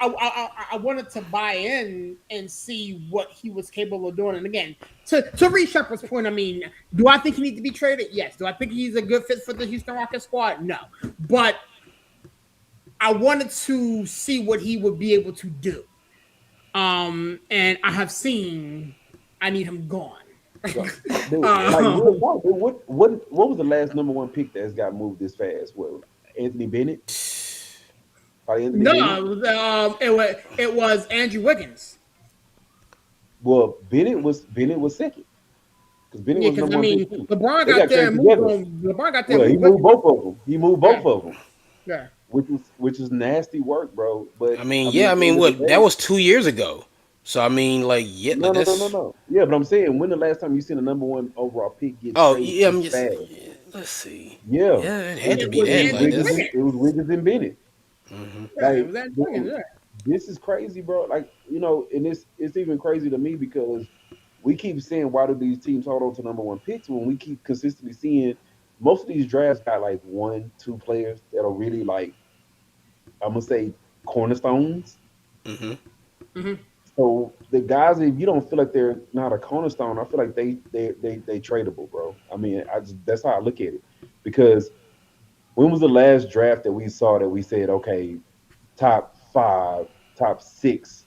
I wanted to buy in and see what he was capable of doing. And again, to Reed Shepard's point, I mean, do I think he needs to be traded? Yes. Do I think he's a good fit for the Houston Rockets squad? No. But I wanted to see what he would be able to do. And I have seen I need him gone. Dude, what was the last number one pick that's got moved this fast? What, Anthony Bennett? Bennett? It was Andrew Wiggins. Well, Bennett was second. Because Bennett was number one pick too. LeBron got there and moved on. LeBron got there. Well, he moved both of them. He moved both of them. Yeah. Which is nasty work, bro. But I mean, what that was 2 years ago. So I mean, like, yeah, no. Yeah, but I'm saying, when the last time you seen a number one overall pick get traded fast? Let's see. Yeah, it had to be that. It was Wiggins and Bennett. Mm-hmm. This is crazy, bro. Like, and it's even crazy to me because we keep saying, why do these teams hold on to number one picks when we keep consistently seeing most of these drafts got like 1-2 players that are really, like, I'm gonna say, cornerstones. Mm-hmm. Mm-hmm. So the guys, if you don't feel like they're not a cornerstone, I feel like they tradable, bro. I mean, that's how I look at it. Because when was the last draft that we saw that we said, okay, top 5, top 6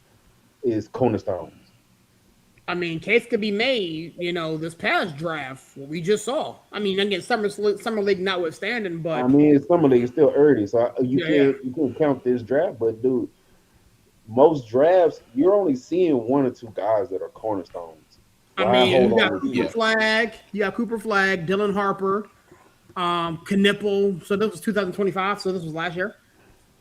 is cornerstones? I mean, case could be made, this past draft, what we just saw. I mean, again, summer league notwithstanding, but I mean, summer league is still early, so you can't count this draft. But dude, most drafts you're only seeing 1 or 2 guys that are cornerstones. I mean, you got Cooper Flag, Dylan Harper, Knipple. So this was 2025. So this was last year.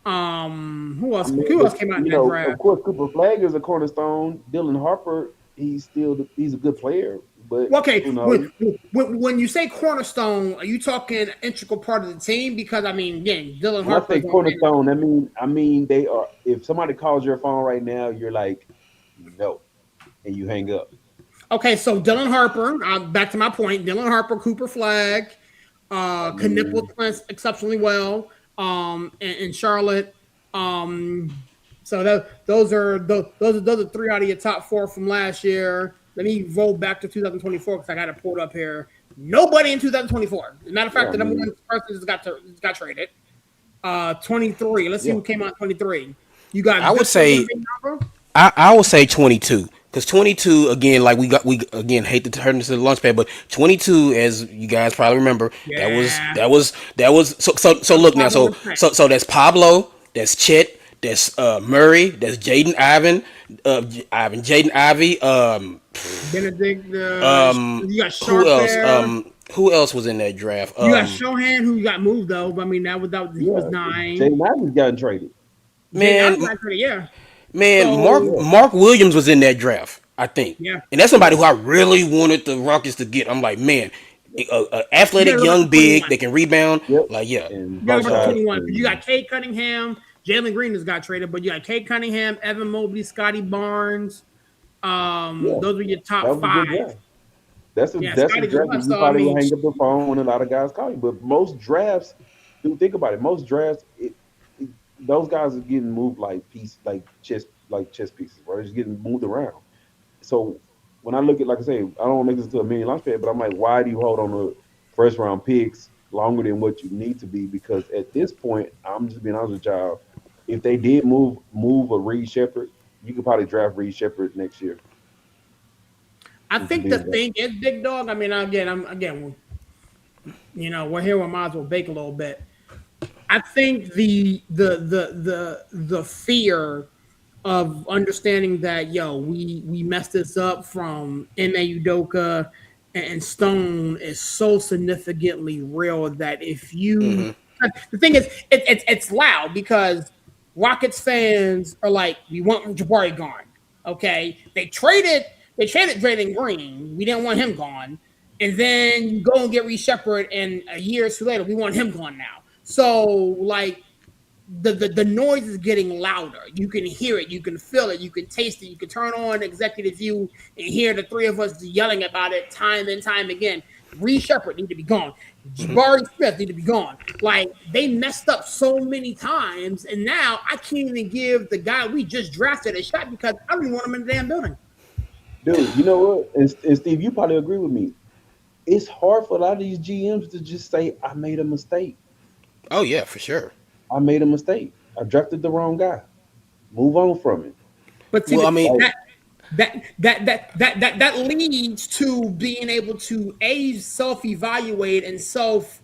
Who else? Who else came out in that draft? Of course, Cooper Flag is a cornerstone. Dylan Harper, he's a good player. But okay, when you say cornerstone, are you talking integral part of the team? Because I mean, again, Dylan Harper. When I say cornerstone, I mean they are. If somebody calls your phone right now, you're like, no, and you hang up. Okay, so Dylan Harper. Back to my point. Dylan Harper, Cooper Flag, Knipple plays exceptionally well. In Charlotte. So those are 3 out of your top 4 from last year. Let me roll back to 2024 because I got it pulled up here. Nobody in 2024. As a matter of fact, the number one person just got traded. 23. Let's see who came out in 23. You got. I would say 22. Because 22, again, like we again hate to turn this into the launch pad, but 22, as you guys probably remember, that was so look now, so that's Pablo, that's Chet, that's Murray, that's Jaden Ivey, Benedict, you got Sharp who else was in that draft? You got Shohan, who got moved though. But I mean, he was 9. Jaden Ivey's gotten traded. Man, Mark Williams was in that draft, I think. Yeah. And that's somebody who I really wanted the Rockets to get. I'm like, man, athletic young big that can rebound. Yep. Like, yeah. You got 21. You got Cade Cunningham. Jalen Green has got traded, but you got Cade Cunningham, Evan Mobley, Scotty Barnes. Those are your top 5. That's a draft that you probably will hang up the phone when a lot of guys call you. But most drafts, dude, think about it. Most drafts, those guys are getting moved like chess pieces, bro. They're just getting moved around. So when I look at, like I say, I don't want to make this to a million launch pad, but I'm like, why do you hold on to first round picks longer than what you need to be? Because at this point, I'm just being honest with y'all. If they did move a Reed Shepard, you could probably draft Reed Shepard next year. I think the thing is, Big Dog. I mean, we're here. We might as well bake a little bit. I think the fear of understanding that we messed this up from Ma Udoka and Stone is so significantly real that if you Mm-hmm. the thing is it's loud because Rockets fans are like we want Jabari gone. Okay, they traded Draymond Green. We didn't want him gone, and then you go and get Reece Shepherd, and a year or two later we want him gone now. So like the noise is getting louder. You can hear it, you can feel it, you can taste it. You can turn on Executive View and hear the three of us yelling about it time and time again. Reece Shepherd need to be gone. Mm-hmm. Jabari Smith need to be gone. Like they messed up so many times, and now I can't even give the guy we just drafted a shot because I don't even want him in the damn building. Dude, you know what? And Steve, you probably agree with me. It's hard for a lot of these GMs to just say, "I made a mistake. Oh yeah, for sure. I made a mistake. I drafted the wrong guy. Move on from it." But see, Well, I mean, Like, that leads to being able to self-evaluate and self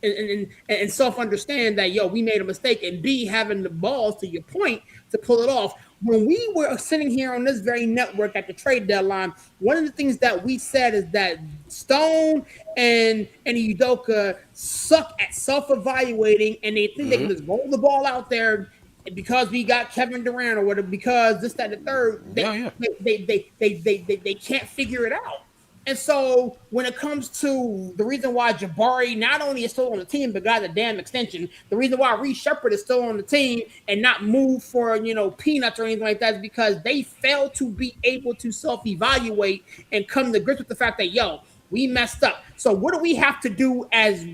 understand that we made a mistake, and B, having the balls, to your point, to pull it off. When we were sitting here on this very network at the trade deadline, one of the things that we said is that Stone and Udoka suck at self-evaluating, and they think they can mm-hmm. just roll the ball out there because we got Kevin Durant or whatever, because this, that, and the third, Yeah, yeah. they can't figure it out. And so when it comes to the reason why Jabari not only is still on the team but got a damn extension, the reason why Reece Shepherd is still on the team and not moved for peanuts or anything like that is because they failed to be able to self-evaluate and come to grips with the fact that we messed up. So what do we have to do as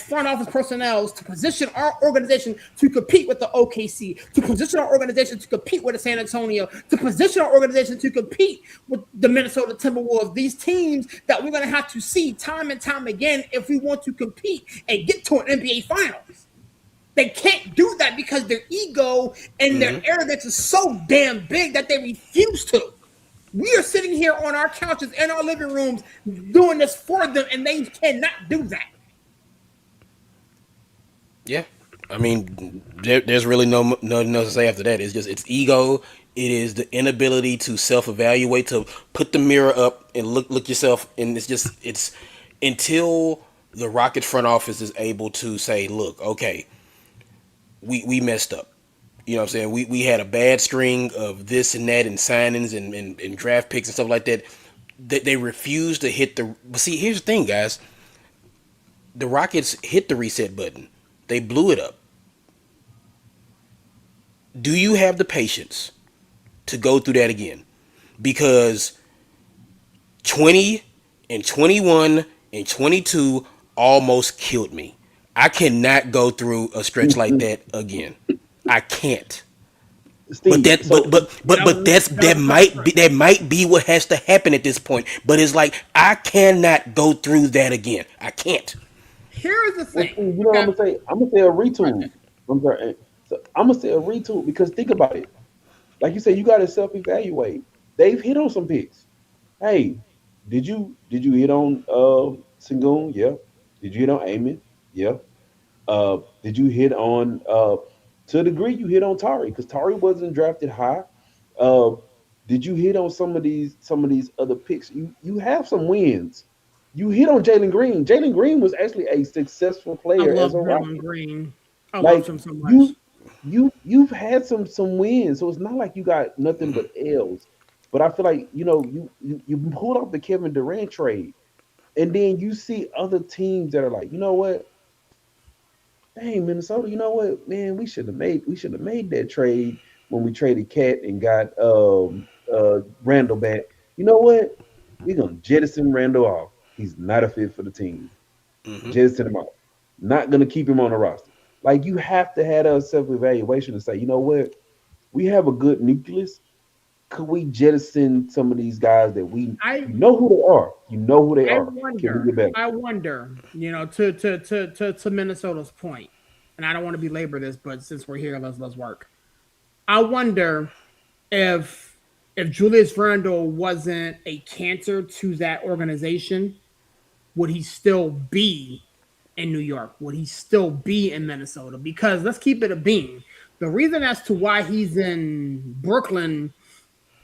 front office personnel to position our organization to compete with the OKC, to position our organization to compete with the San Antonio, to position our organization to compete with the Minnesota Timberwolves, these teams that we're going to have to see time and time again if we want to compete and get to an NBA Finals. They can't do that because their ego and their Mm-hmm. arrogance is so damn big that they refuse to. We are sitting here on our couches in our living rooms doing this for them, and they cannot do that. Yeah, I mean, there's really nothing else to say after that. It's ego. It is the inability to self-evaluate, to put the mirror up and look yourself, and it's until the Rocket front office is able to say, look, okay, we messed up. You know what I'm saying? We had a bad string of this and that and signings and draft picks and stuff like that. They refuse to hit the. But see, here's the thing, guys. The Rockets hit the reset button. They blew it up. Do you have the patience to go through that again? Because 20 and 21 and 22 almost killed me. I cannot go through a stretch like that again. I can't. But Steve, that so but that might be what has to happen at this point. But it's like I cannot go through that again. I can't. Here's the well, thing. Steve, you know what I'm Okay. gonna say? I'm gonna say a retool. I'm sorry. So I'm gonna say a retool because think about it. Like you said, you gotta self-evaluate. They've hit on some picks. Hey, did you hit on Sengun? Yeah. Did you hit on Amen? Yeah. Did you hit on to a degree you hit on Tari because Tari wasn't drafted high. Uh, did you hit on some of these other picks? You have some wins. You hit on Jalen Green. Jalen Green was actually a successful I player love as a Jalen Rocket. Green. I love Like him so much. you've had some wins, so it's not like you got nothing but L's. But I feel like you pulled off the Kevin Durant trade, and then you see other teams that are like, you know what? Dang, Minnesota, you know what, man, we should have made that trade when we traded Cat and got Randall back. You know what? We're gonna jettison Randall off. He's not a fit for the team. Hmm. Jettison him off. Not gonna keep him on the roster. Like you have to have a self-evaluation and say, you know what? We have a good nucleus. Could we jettison some of these guys that I you know who they are? You know who they I are. Can we wonder. get better? I wonder. To Minnesota's point, and I don't want to belabor this, but since we're here, let's work. I wonder if Julius Randle wasn't a cancer to that organization, would he still be in New York? Would he still be in Minnesota? Because let's keep it a beam. The reason as to why he's in Brooklyn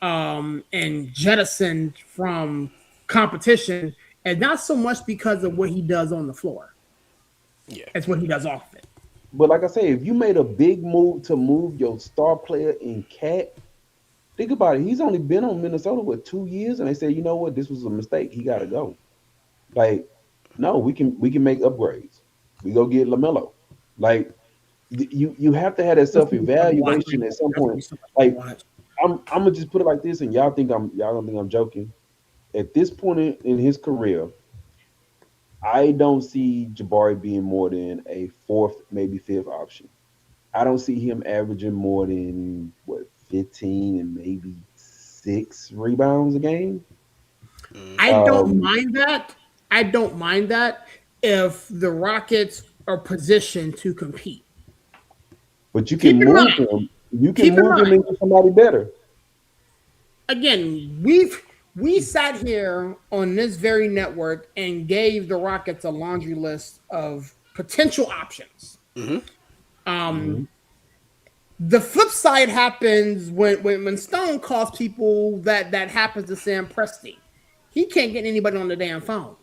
and jettisoned from competition is not so much because of what he does on the floor. Yeah. It's what he does off it. But like I say, if you made a big move to move your star player in Cat, think about it. He's only been on Minnesota with 2 years, and they said, you know what, this was a mistake. He got to go. Like, no, we can make upgrades. We go get Lamelo. Like, you have to have that self evaluation at some point. Like, I'm gonna just put it like this, and y'all don't think I'm joking. At this point in his career, I don't see Jabari being more than a fourth, maybe fifth option. I don't see him averaging more than what 15 and maybe 6 rebounds a game. I don't mind that. I don't mind that if the Rockets are positioned to compete. But you can move him. You can move him into somebody better. Again, we sat here on this very network and gave the Rockets a laundry list of potential options. The flip side happens when Stone calls people that happens to Sam Presti. He can't get anybody on the damn phone.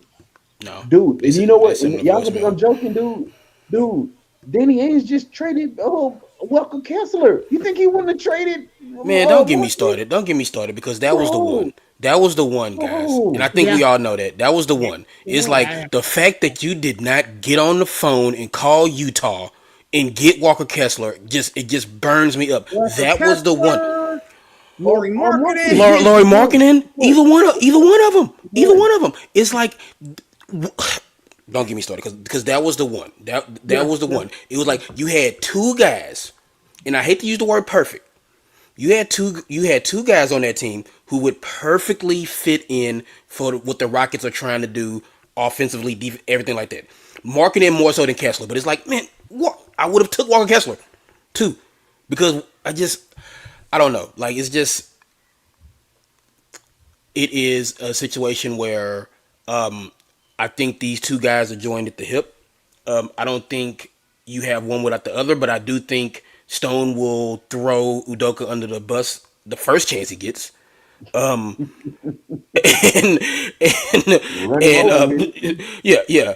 No, dude. And you know what? send him a Y'all think voicemail. I'm joking, dude. Danny Ainge just traded Welker Kessler. You think he wouldn't have traded? Man, don't get me started. Don't get me started because that was the one. That was the one, guys. And I think we all know that. That was the one. It's like the fact that you did not get on the phone and call Utah and get Walker Kessler, it just burns me up. That was the one. Laurie Marketing. Laurie Marketing, either one of them. It's like, don't get me started because that was the one. That was the one. It was like you had two guys, and I hate to use the word perfect. You had two guys on that team who would perfectly fit in for what the Rockets are trying to do offensively, everything like that. Marketing more so than Kessler, but it's like, man, what? I would have took Walker Kessler too, because I don't know. Like, it is a situation where I think these two guys are joined at the hip. I don't think you have one without the other, but I do think Stone will throw Udoka under the bus the first chance he gets. And yeah.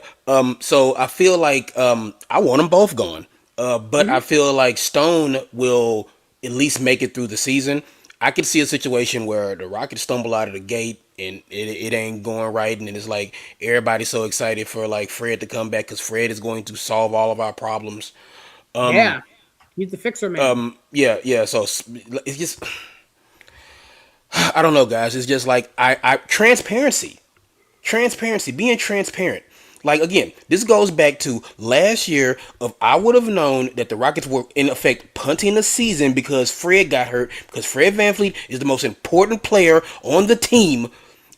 So I feel like I want them both gone. But I feel like Stone will at least make it through the season. I could see a situation where the Rockets stumble out of the gate and it ain't going right, and then it's like everybody's so excited for like Fred to come back because Fred is going to solve all of our problems. He's the fixer man. Yeah. So it's just, I don't know, guys. It's just like transparency, being transparent. Like, again, this goes back to last year of I would have known that the Rockets were in effect punting the season because Fred got hurt, because Fred VanVleet is the most important player on the team,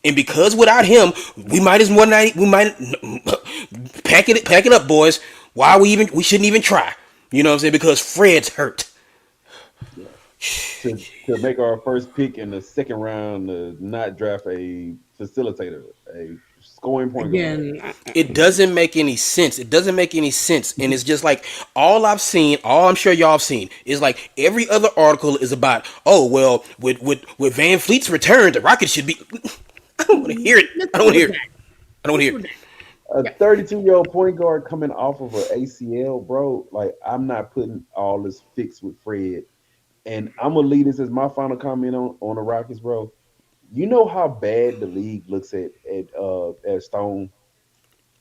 and because without him we might pack it up, boys. We shouldn't even try. You know what I'm saying? Because Fred's hurt. To make our first pick in the second round, to not draft a facilitator, a scoring point guard. It doesn't make any sense. And it's just like all I'm sure y'all have seen is like every other article is about, oh well, with Van Fleet's return, the Rockets should be. I don't want to hear it. I don't want to hear it. A 32-year-old point guard coming off of an ACL, bro. Like, I'm not putting all this fix with Fred. And I'm gonna lead this as my final comment on the Rockets, bro. You know how bad the league looks at Stone.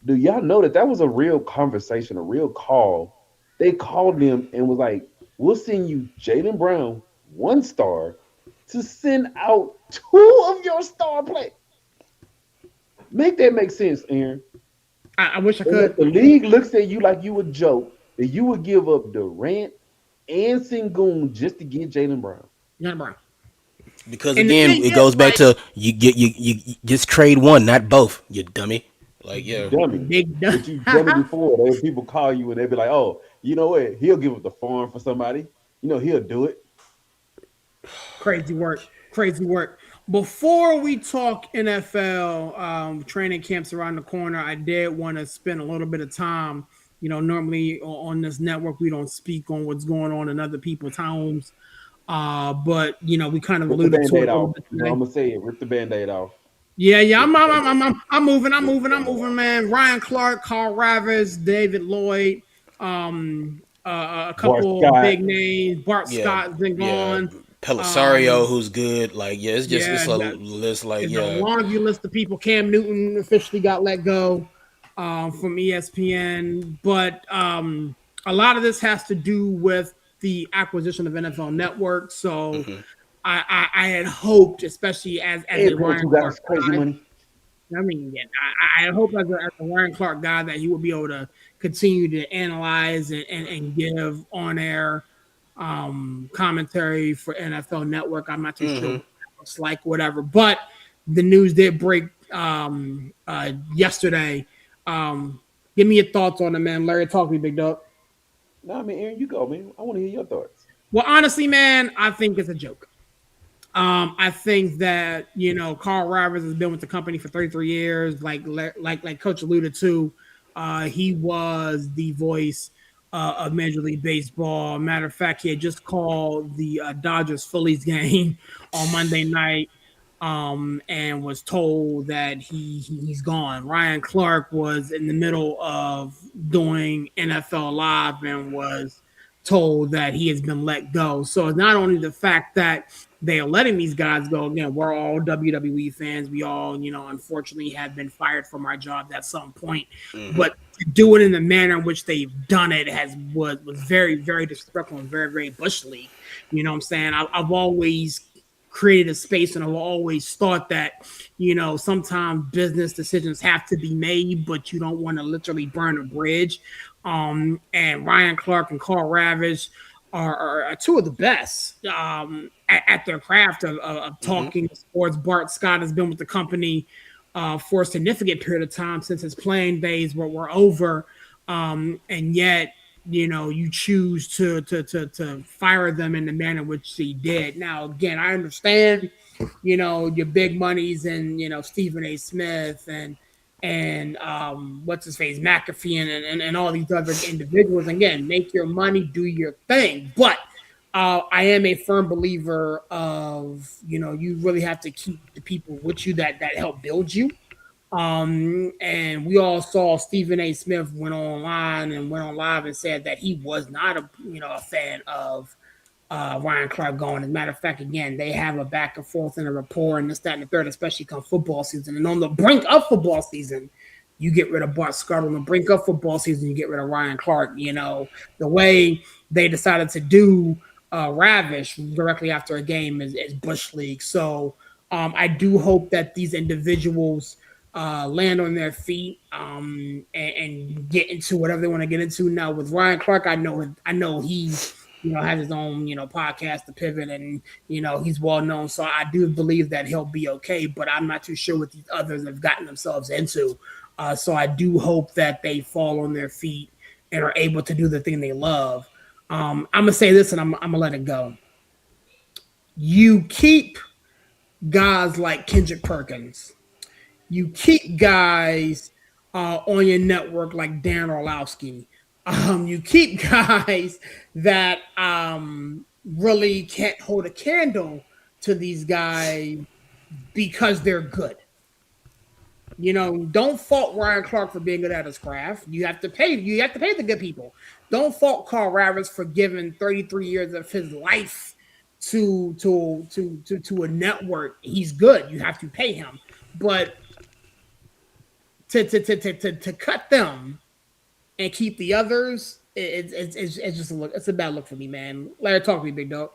Do y'all know that was a real conversation, a real call? They called him and was like, "We'll send you Jaylen Brown, 1 star, to send out 2 of your star players." Make that make sense, Aaron. I wish I could. The league looks at you like you a joke, that you would give up Durant and Sengun just to get Jaylen Brown. Jaylen Brown. Because again, it goes back to you just trade one, not both. You dummy. Like, yeah, dummy. Big dummy. But you done it before. People call you and they be like, "Oh, you know what? He'll give up the farm for somebody. You know, he'll do it." Crazy work. Before we talk NFL, training camps around the corner, I did want to spend a little bit of time. Normally on this network, we don't speak on what's going on in other people's homes. But we kind of Rip the alluded to it band-aid a little off. bit You know, today. I'm gonna say it. Rip the band-aid off. Yeah, yeah, Rip I'm, the I'm, band-aid. I'm, I'm, I'm moving, I'm Rip the moving, I'm band-aid moving, off. man. Ryan Clark, Carl Ravis, David Lloyd, a Bart couple of Scott. big names. Bart Yeah, Scott's been yeah. gone. Pelisario, Um, who's good. Like, yeah, it's yeah, a list. Like, it's a yeah. laundry list of people. Cam Newton officially got let go from ESPN, but a lot of this has to do with the acquisition of NFL Network. So Hmm. I had hoped, especially as a Headphones Ryan who got Clark us crazy guy. money. I mean, yeah, I hope as a Ryan Clark guy that he will be able to continue to analyze and give on air commentary for NFL Network. I'm not too sure Hmm. what that looks like, whatever. But the news did break yesterday. Give me your thoughts on it, man. Larry, talk to me, big dog. No, I mean, Aaron, you go, man. I want to hear your thoughts. Well, honestly, man, I think it's a joke. I think that Carl Rivers has been with the company for 33 years. Like Coach alluded to, he was the voice of Major League Baseball. Matter of fact, he had just called the Dodgers Phillies game on Monday night, and was told that he's gone. Ryan Clark was in the middle of doing NFL Live and was told that he has been let go. So it's not only the fact that they are letting these guys go. Again, we're all WWE fans. We all, unfortunately have been fired from our jobs at some point. Hmm. But to do it in the manner in which they've done it was very, very disrespectful and very, very bush league. You know what I'm saying? I've always created a space and I've always thought that, sometimes business decisions have to be made, but you don't want to literally burn a bridge. And Ryan Clark and Carl Ravage are two of the best at their craft of Hmm. talking sports. Bart Scott has been with the company for a significant period of time since his playing days were over, and yet you choose to fire them in the manner in which he did. Now, again, I understand your big monies and Stephen A. Smith and what's his face McAfee and all these other individuals. Again, make your money, do your thing. But I am a firm believer of you really have to keep the people with you that help build you. And we all saw Stephen A. Smith went online and went on live and said that he was not a fan of Ryan Clark going. As a matter of fact, again, they have a back and forth and a rapport and this, that, and the third, especially come football season. And on the brink of football season, you get rid of Bart Scott. On the brink of football season, you get rid of Ryan Clark. The way they decided to do Ravish directly after a game is Bush League. So I do hope that these individuals land on their feet and get into whatever they want to get into. Now with Ryan Clark, I know he has his own, podcast, The Pivot, and, he's well known. So I do believe that he'll be okay, but I'm not too sure what these others have gotten themselves into. So I do hope that they fall on their feet and are able to do the thing they love. I'm going to say this and I'm going to let it go. You keep guys like Kendrick Perkins. You keep guys on your network like Darren Orlowski. You keep guys that really can't hold a candle to these guys because they're good. Don't fault Ryan Clark for being good at his craft. You have to pay. You have to pay the good people. Don't fault Carl Ravens for giving 33 years of his life to a network. He's good. You have to pay him. But to cut them and keep the others, it's just a look. It's a bad look for me, man. Larry, talk to me, big dog.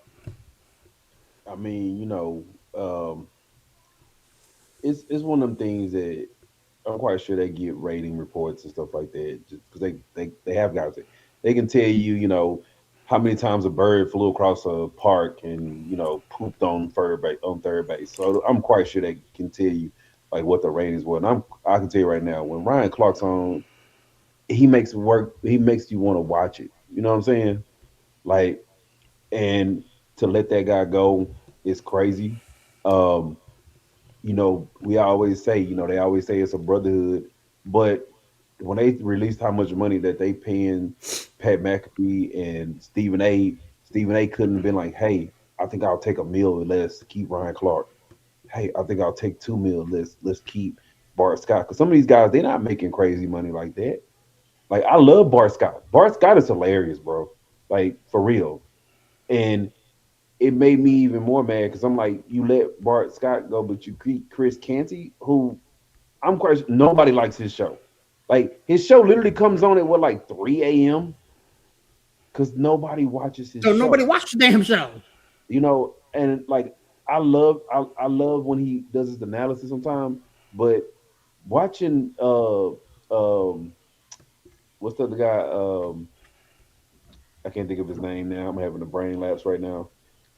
I mean, it's one of them things that I'm quite sure they get rating reports and stuff like that, just because they have guys that they can tell you, how many times a bird flew across a park and pooped on third base. So I'm quite sure they can tell you like what the ratings were. And I can tell you right now, when Ryan Clark's on, he makes work. He makes you want to watch it. You know what I'm saying? Like, and to let that guy go is crazy. Um, we always say, they always say it's a brotherhood, but when they released how much money that they paying Pat McAfee and Stephen A couldn't have been like, hey, I think I'll take a meal less to keep Ryan Clark. Hey, I think I'll take 2 meal. Let's keep Bart Scott. Because some of these guys, they're not making crazy money like that. Like I love Bart Scott. Bart Scott is hilarious, bro. Like for real. And it made me even more mad because I'm like, you let Bart Scott go, but you keep Chris Canty, who I'm quite nobody likes his show. Like his show literally comes on at what like 3 a.m. because nobody watches his So nobody show. watched the damn show. And like I love when he does his analysis sometimes, but watching what's the other guy? I can't think of his name now. I'm having a brain lapse right now.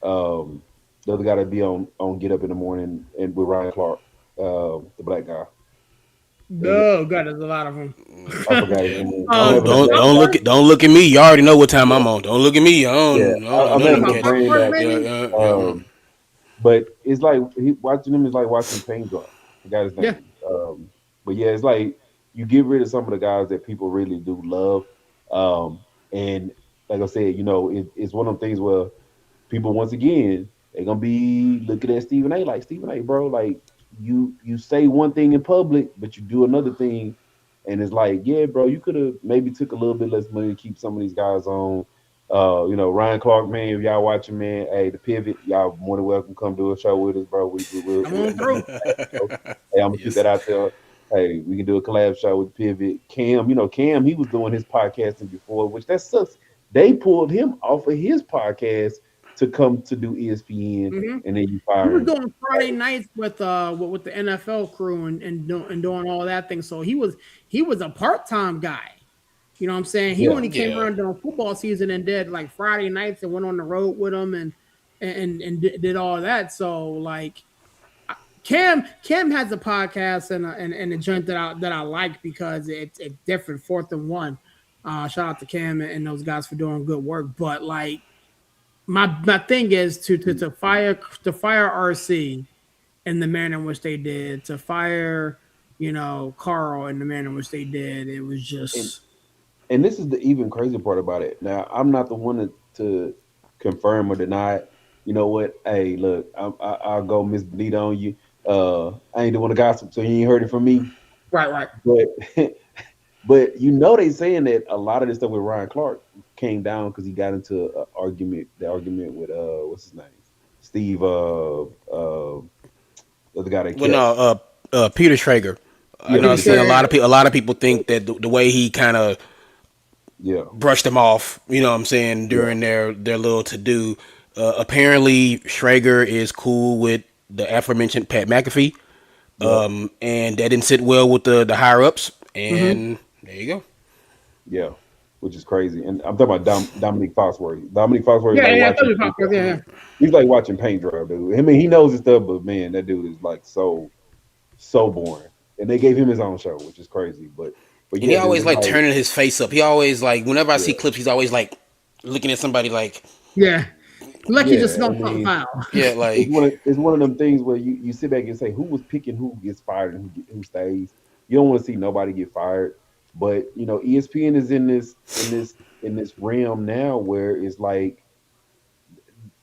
Um the other guy that be on Get Up in the Morning and with Ryan Clark, the black guy. Oh God, there's a lot of them. I forgot his Yeah. name. I'm Don't having a don't brain. don't look at don't look at me. You already know what time I'm on. Don't look at me. Yeah, I don't I'm none of having them a cats. brain lapse. Yeah, Maybe. yeah, yeah. Um, but it's like watching him is like watching paint dry. Forgot his Yeah. name. But yeah, it's like you get rid of some of the guys that people really do love. And like I said, it's one of them things where people once again they're gonna be looking at Stephen A. like Stephen A. Bro, like you say one thing in public, but you do another thing, and it's like, yeah, bro, you could have maybe took a little bit less money to keep some of these guys on. Ryan Clark, man, if y'all watching, man, hey, the pivot, y'all more than welcome come do a show with us, bro. Come on through. Hey, I'm gonna put Yes. that out there. Hey, we can do a collab show with Pivot. Cam, Cam, he was doing his podcasting before, which that sucks. They pulled him off of his podcast to come to do ESPN, Hmm. and then you He fire was him. doing Friday nights with the NFL crew and doing all that thing. So he was a part time guy. You know what I'm saying? He Yeah, only came Yeah. around during football season and did like Friday nights and went on the road with him and did all that. So like Cam has a podcast and a joint that I like because it's different. Fourth and one. Shout out to Cam and those guys for doing good work. But like my thing is to fire RC in the manner in which they did, to fire Carl in the manner in which they did. It was and just and this is the even crazy part about it. Now, I'm not the one to confirm or deny it. You know what? Hey, look, I'll go Miss Benita on you. I ain't the one to gossip, so you ain't heard it from me. right. But but they saying that a lot of this stuff with Ryan Clark came down because he got into the argument with what's his name, Steve, the other guy they Well, kept. no, Peter Schrager. I Yeah, know I've Peter seen a Schrager. lot of people. A lot of people think that the way he kind of Yeah, brushed them off, you know what I'm saying, yeah, during their little to do. Apparently, Schrager is cool with the aforementioned Pat McAfee, yeah, and that didn't sit well with the higher ups. Mm-hmm. And there you go. yeah, which is crazy. And I'm talking about Dominique Foxworthy. Dominique Foxworthy is Yeah, like yeah, watching totally paint popcorn. Yeah, dry. yeah. He's like watching paint dry, dude. I mean, he knows his stuff, but man, that dude is like so boring. And they gave him his own show, which is crazy. But And he yeah, dude, always it's like like turning his face up. He always like whenever I see yeah, clips, he's always like looking at somebody like, Yeah. Like he just yeah. I smelled something mean, foul. yeah, like it's one of them things where you sit back and say who was picking who gets fired and who stays. You don't want to see nobody get fired, but ESPN is in this realm now where it's like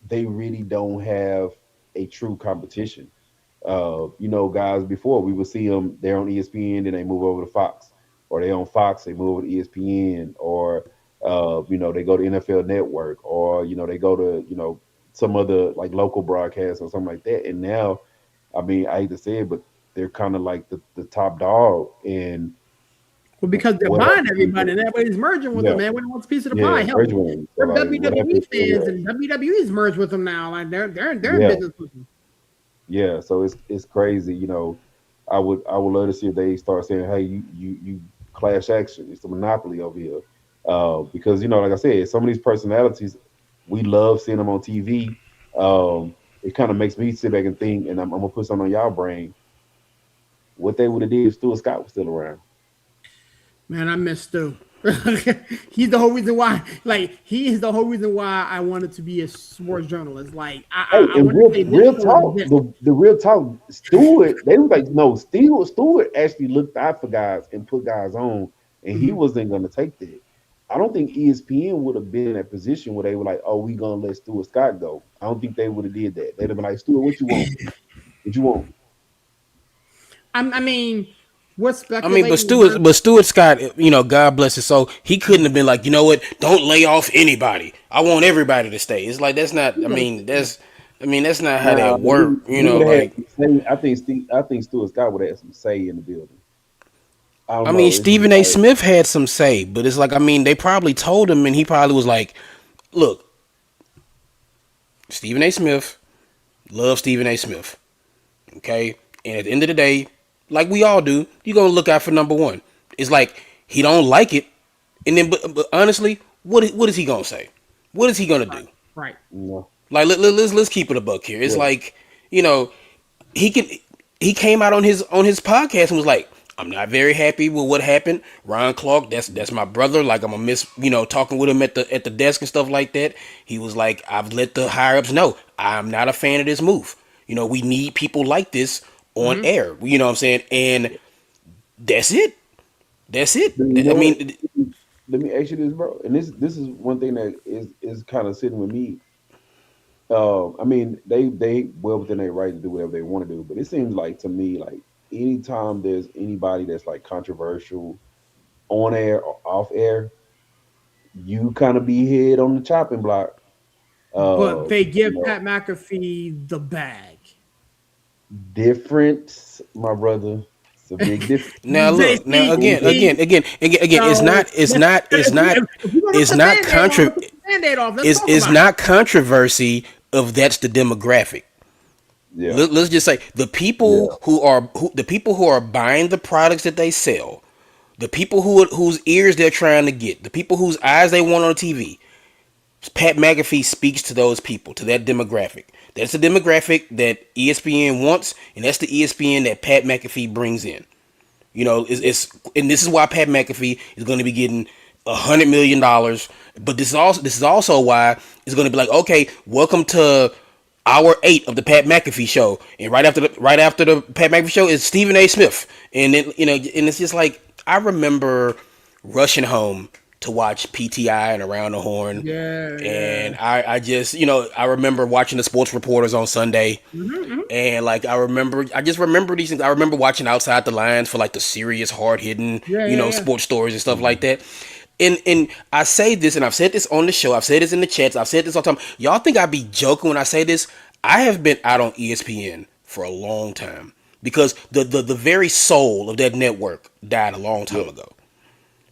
they really don't have a true competition. Guys before we would see them, they're on ESPN, then they move over to Fox, or they on Fox, they move over to ESPN, or they go to NFL Network, or they go to some other like local broadcast or something like that. And now, I mean, I hate to say it, but they're kind of like the top dog. And Well, because they're what buying happens? everybody and everybody's merging with them, Yeah, man. Everybody wants a piece of the yeah, pie. Hell, Bridgeway. So they're like, what WWE happens? fans and WWE's merged with them now. Like they're in Yeah, business with them. yeah. So it's crazy. I would love to see if they start saying, "Hey, you clash action. It's a monopoly over here." Because like I said, some of these personalities, we love seeing them on TV. It kind of makes me sit back and think, and I'm gonna put something on y'all brain. What they would have did if Stuart Scott was still around? Man, I miss Stu. He's the whole reason why. Like he is the whole reason why I wanted to be a sports journalist. Like Hey, I and want to say this real for talk, this. the real talk, Stewart, they was like, no, Stewart actually looked out for guys and put guys on, and he Mhm. wasn't gonna take that. I don't think ESPN would have been in that position where they were like, oh, we gonna let Stuart Scott go. I don't think they would have did that. They'd have been like, Stuart, what you want? What you want? I mean, we're I mean, but speculating. We're Stuart Scott, God bless his soul, he couldn't have been like, you know what, don't lay off anybody. I want everybody to stay. It's like that's not. That's not how Nah, that work. he would have had Like some say. I think Stuart Scott would have had some say in the building. I don't I mean, know. It's just Stephen A. like, Smith had some say, but it's like they probably told him, and he probably was like, look, Stephen A. Smith, love Stephen A. Smith, okay, and at the end of the day, like we all do, you're gonna look out for number one. It's like he don't like it. And then, but honestly, what is he gonna say? What is he gonna right, do? right. no, Like let's keep it a buck here. It's yeah, like you know he can he came out on his podcast and was like, I'm not very happy with what happened. Ron Clark, that's my brother. Like I'm gonna miss talking with him at the desk and stuff like that. He was like, I've let the higher ups know I'm not a fan of this move. We need people like this on Hmm. air. You know what I'm saying? And that's it. That's it. but you I know what? mean, Let me ask you this, bro. And this is one thing that is kind of sitting with me. I mean, they well within their right to do whatever they want to do, but it seems like to me like anytime there's anybody that's like controversial on air or off air, you kind of be head on the chopping block. But they You give know, Pat McAfee the bag. different, my brother. It's a big difference. now They look, now see, see. again, So if we're gonna it's put the not band-aid on, contra let's put the band-aid off. Let's talk it's about it. not controversy of that's the demographic. Yeah, Let's just say yeah, the people who are buying the products that they sell, the people whose ears they're trying to get, the people whose eyes they want on TV. Pat McAfee speaks to those people, to that demographic. That's the demographic that ESPN wants, and that's the ESPN that Pat McAfee brings in. And this is why Pat McAfee is going to be getting $100 million. But this is also why it's going to be like, okay, welcome to hour 8 of the Pat McAfee show, and right after the Pat McAfee show is Stephen A. Smith, and then and it's just like I remember rushing home to watch PTI and Around the Horn, Yeah, yeah. and I just I remember watching the sports reporters on Sunday. Hmm. And like I just remember these things. I remember watching Outside the Lines for like the serious, hard hitting, Yeah, yeah, yeah. sports stories and stuff like that. And I say this, and I've said this on the show. I've said this in the chats. I've said this all the time. Y'all think I be joking when I say this? I have been out on ESPN for a long time because the very soul of that network died a long yeah, time ago.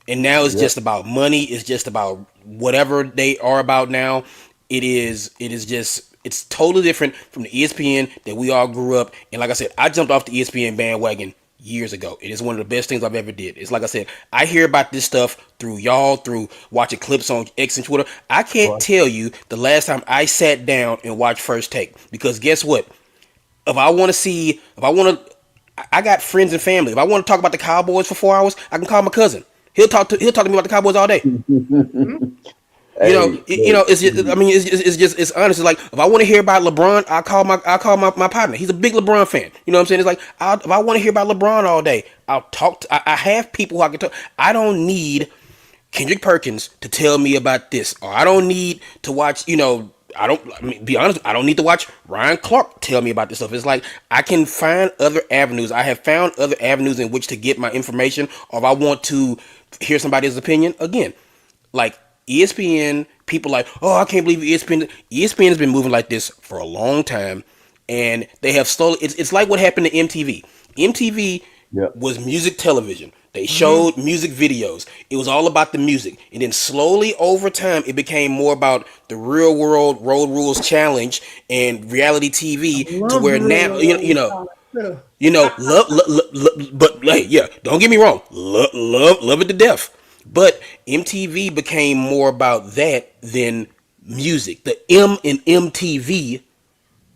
And now it's yeah. just about money. It's just about whatever they are about now. It is just it's totally different from the ESPN that we all grew up. And like I said, I jumped off the ESPN bandwagon years ago. It is one of the best things I've ever did. It's like I said, I hear about this stuff through y'all, through watching clips on X and Twitter. I can't Right. tell you the last time I sat down and watched First Take because guess what? If I got friends and family. If I want to talk about the Cowboys for 4 hours, I can call my cousin. He'll talk to me about the Cowboys all day. Hey, look, It's just, I mean, it's honest. It's like if I want to hear about LeBron, I call my partner. He's a big LeBron fan. You know what I'm saying? It's like if I want to hear about LeBron all day, I'll talk. I have people who I can talk. I don't need Kendrick Perkins to tell me about this, or I don't need to watch. Be honest. I don't need to watch Ryan Clark tell me about this stuff. It's like I can find other avenues. I have found other avenues in which to get my information, or if I want to hear somebody's opinion. Again, like ESPN, people like, oh, I can't believe ESPN. ESPN has been moving like this for a long time, and they have slowly. It's like what happened to MTV. MTV yeah, was music television. They Hmm. showed music videos. It was all about the music, and then slowly over time, it became more about the real world road rules challenge and reality TV. To Love where the real now, world. but like, yeah, don't get me wrong, love it to death. But MTV became more about that than music. The M in MTV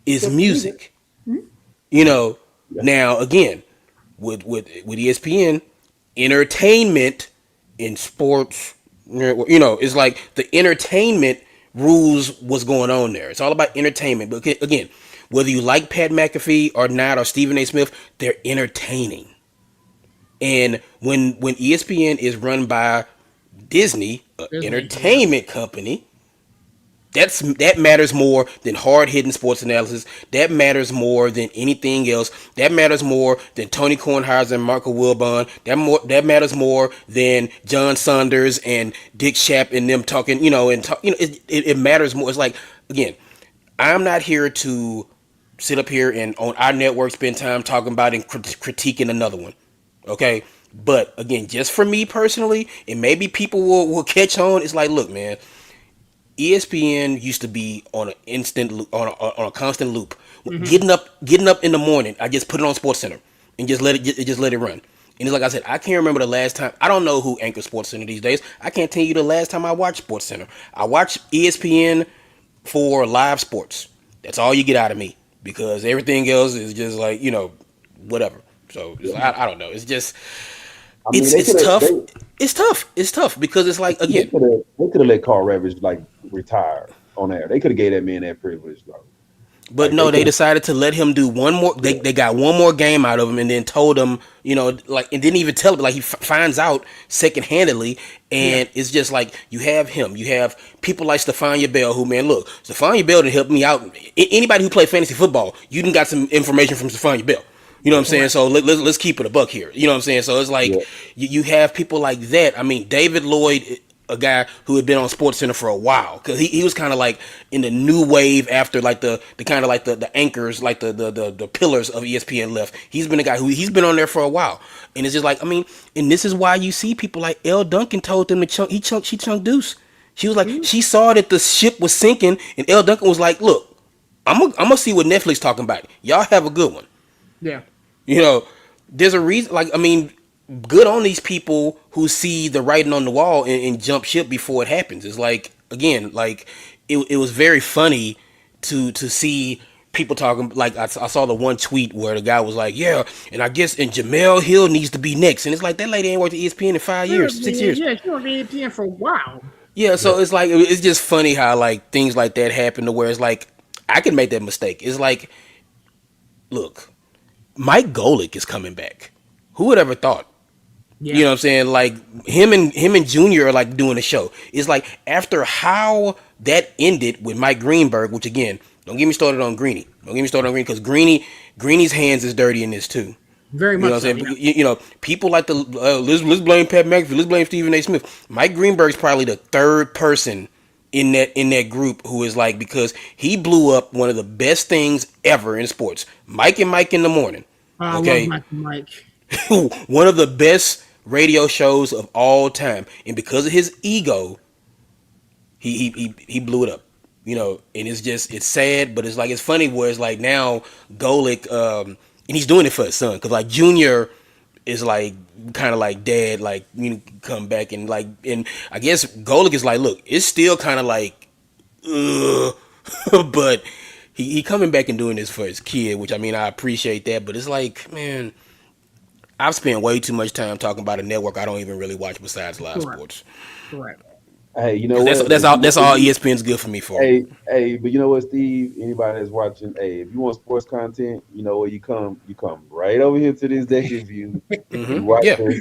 is Just music. music. You know. yeah, Now again, with ESPN, entertainment in sports, it's like the entertainment rules what's going on there. It's all about entertainment. But again, whether you like Pat McAfee or not, or Stephen A. Smith, they're entertaining. And when ESPN is run by Disney, an Disney, yeah. entertainment company, that matters more than hard hitting sports analysis. That matters more than anything else. That matters more than Tony Kornheiser and Marco Wilbon. That matters more than John Saunders and Dick Shapp and them talking. It matters more. It's like, again, I'm not here to sit up here and on our network spend time talking about and critiquing another one. Okay. But again, just for me personally, and maybe people will catch on. It's like, look, man, ESPN used to be on an instant on a constant loop. Getting up in the morning, I just put it on Sports Center and just let it run. And it's like I said, I can't remember the last time. I don't know who anchors Sports Center these days. I can't tell you the last time I watched Sports Center. I watch ESPN for live sports. That's all you get out of me, because everything else is just like, whatever. So I don't know. It's just I mean, it's tough. It's tough. It's tough because it's like, again, they could have let Carl Ravage like retire on air. They could have gave that man that privilege, though. but Like no, they decided to let him do one more. They got one more game out of him, and then told him, and didn't even tell him. Like, he finds out second handedly, and it's just like, you have him. You have people like Stephania Bell, who, man, look, Stephania Bell didn't help me out. Anybody who played fantasy football, you done got some information from Stephania Bell. You know what I'm saying? So let's keep it a buck here. You know what I'm saying? So it's like, you have people like that. I mean, David Lloyd, a guy who had been on Sports Center for a while, because he was kind of like in the new wave after like the kind of like the anchors, like the pillars of ESPN left. He's been a guy he's been on there for a while, and it's just like, I mean, and this is why you see people like Elle Duncan told them to she chunked Deuce. She was like, she saw that the ship was sinking, and Elle Duncan was like, look, I'm gonna see what Netflix talking about. Y'all have a good one. Yeah. There's a reason. Like, I mean, good on these people who see the writing on the wall and jump ship before it happens. It's like, again, like it was very funny to see people talking. Like, I saw the one tweet where the guy was like, yeah, and I guess and Jamel Hill needs to be next, and it's like, that lady ain't worked at ESPN in 5 years, 6 years. Yeah, she worked at ESPN for a while. Yeah, so it's like, it's just funny how like things like that happen, to where it's like, I can make that mistake. It's like, look, Mike Golick is coming back. Who would ever thought? Yeah. You know what I'm saying? Like, him and Junior are like doing a show. It's like, after how that ended with Mike Greenberg, which, again, don't get me started on Greeny. Don't get me started on Greeny, because Greeny's hands is dirty in this too. Very much. You know what I'm saying? Yeah. People like let's blame Pat McAfee, let's blame Stephen A. Smith. Mike Greenberg's probably the third person in that group who is like, because he blew up one of the best things ever in sports. Mike and Mike in the Morning. I love Mike and Mike. One of the best radio shows of all time, and because of his ego, he blew it up. And it's sad, but it's like, it's funny where it's like, now Golick, and he's doing it for his son, because like Junior is like kind of like, dad, like, come back, and like, and I guess Golick is like, look, it's still kind of like, but he coming back and doing this for his kid, which, I mean, I appreciate that, but it's like, man, I've spent way too much time talking about a network I don't even really watch besides live sports. Correct. Hey, you know what? That's all ESPN's good for me for. Hey, but you know what, Steve? Anybody that's watching, hey, if you want sports content, you know where you come right over here to this Executive View. You watch this.